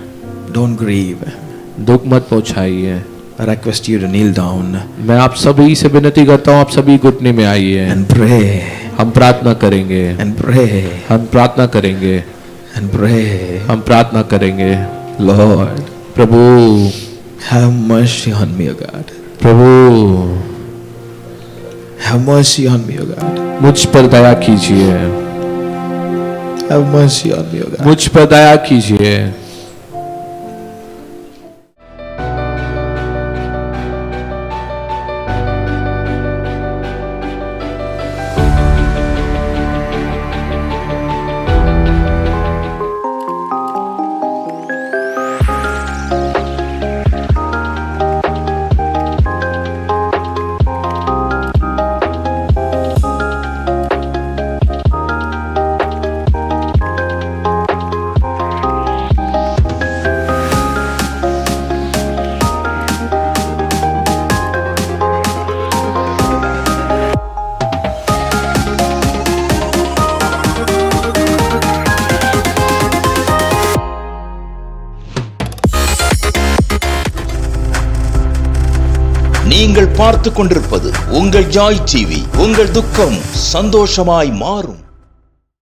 Don't grieve him. दुख मत पहुंचाइए। I request you to kneel down मैं आप सभी से विनती करता हूँ, आप सभी घुटने में आइए। and pray हम प्रार्थना करेंगे, and pray हम प्रार्थना करेंगे, and pray. हम प्रार्थना करेंगे। Lord, Prabhu, have mercy on me, O God. Prabhu Have mercy on me, O God. मुझ पर दया कीजिए, Have mercy on me, O God. मुझ पर दया कीजिए। நீங்கள் பார்த்து கொண்டிருப்பது உங்கள் ஜாய் டிவி. உங்கள் துக்கம் சந்தோஷமாய் மாறும்.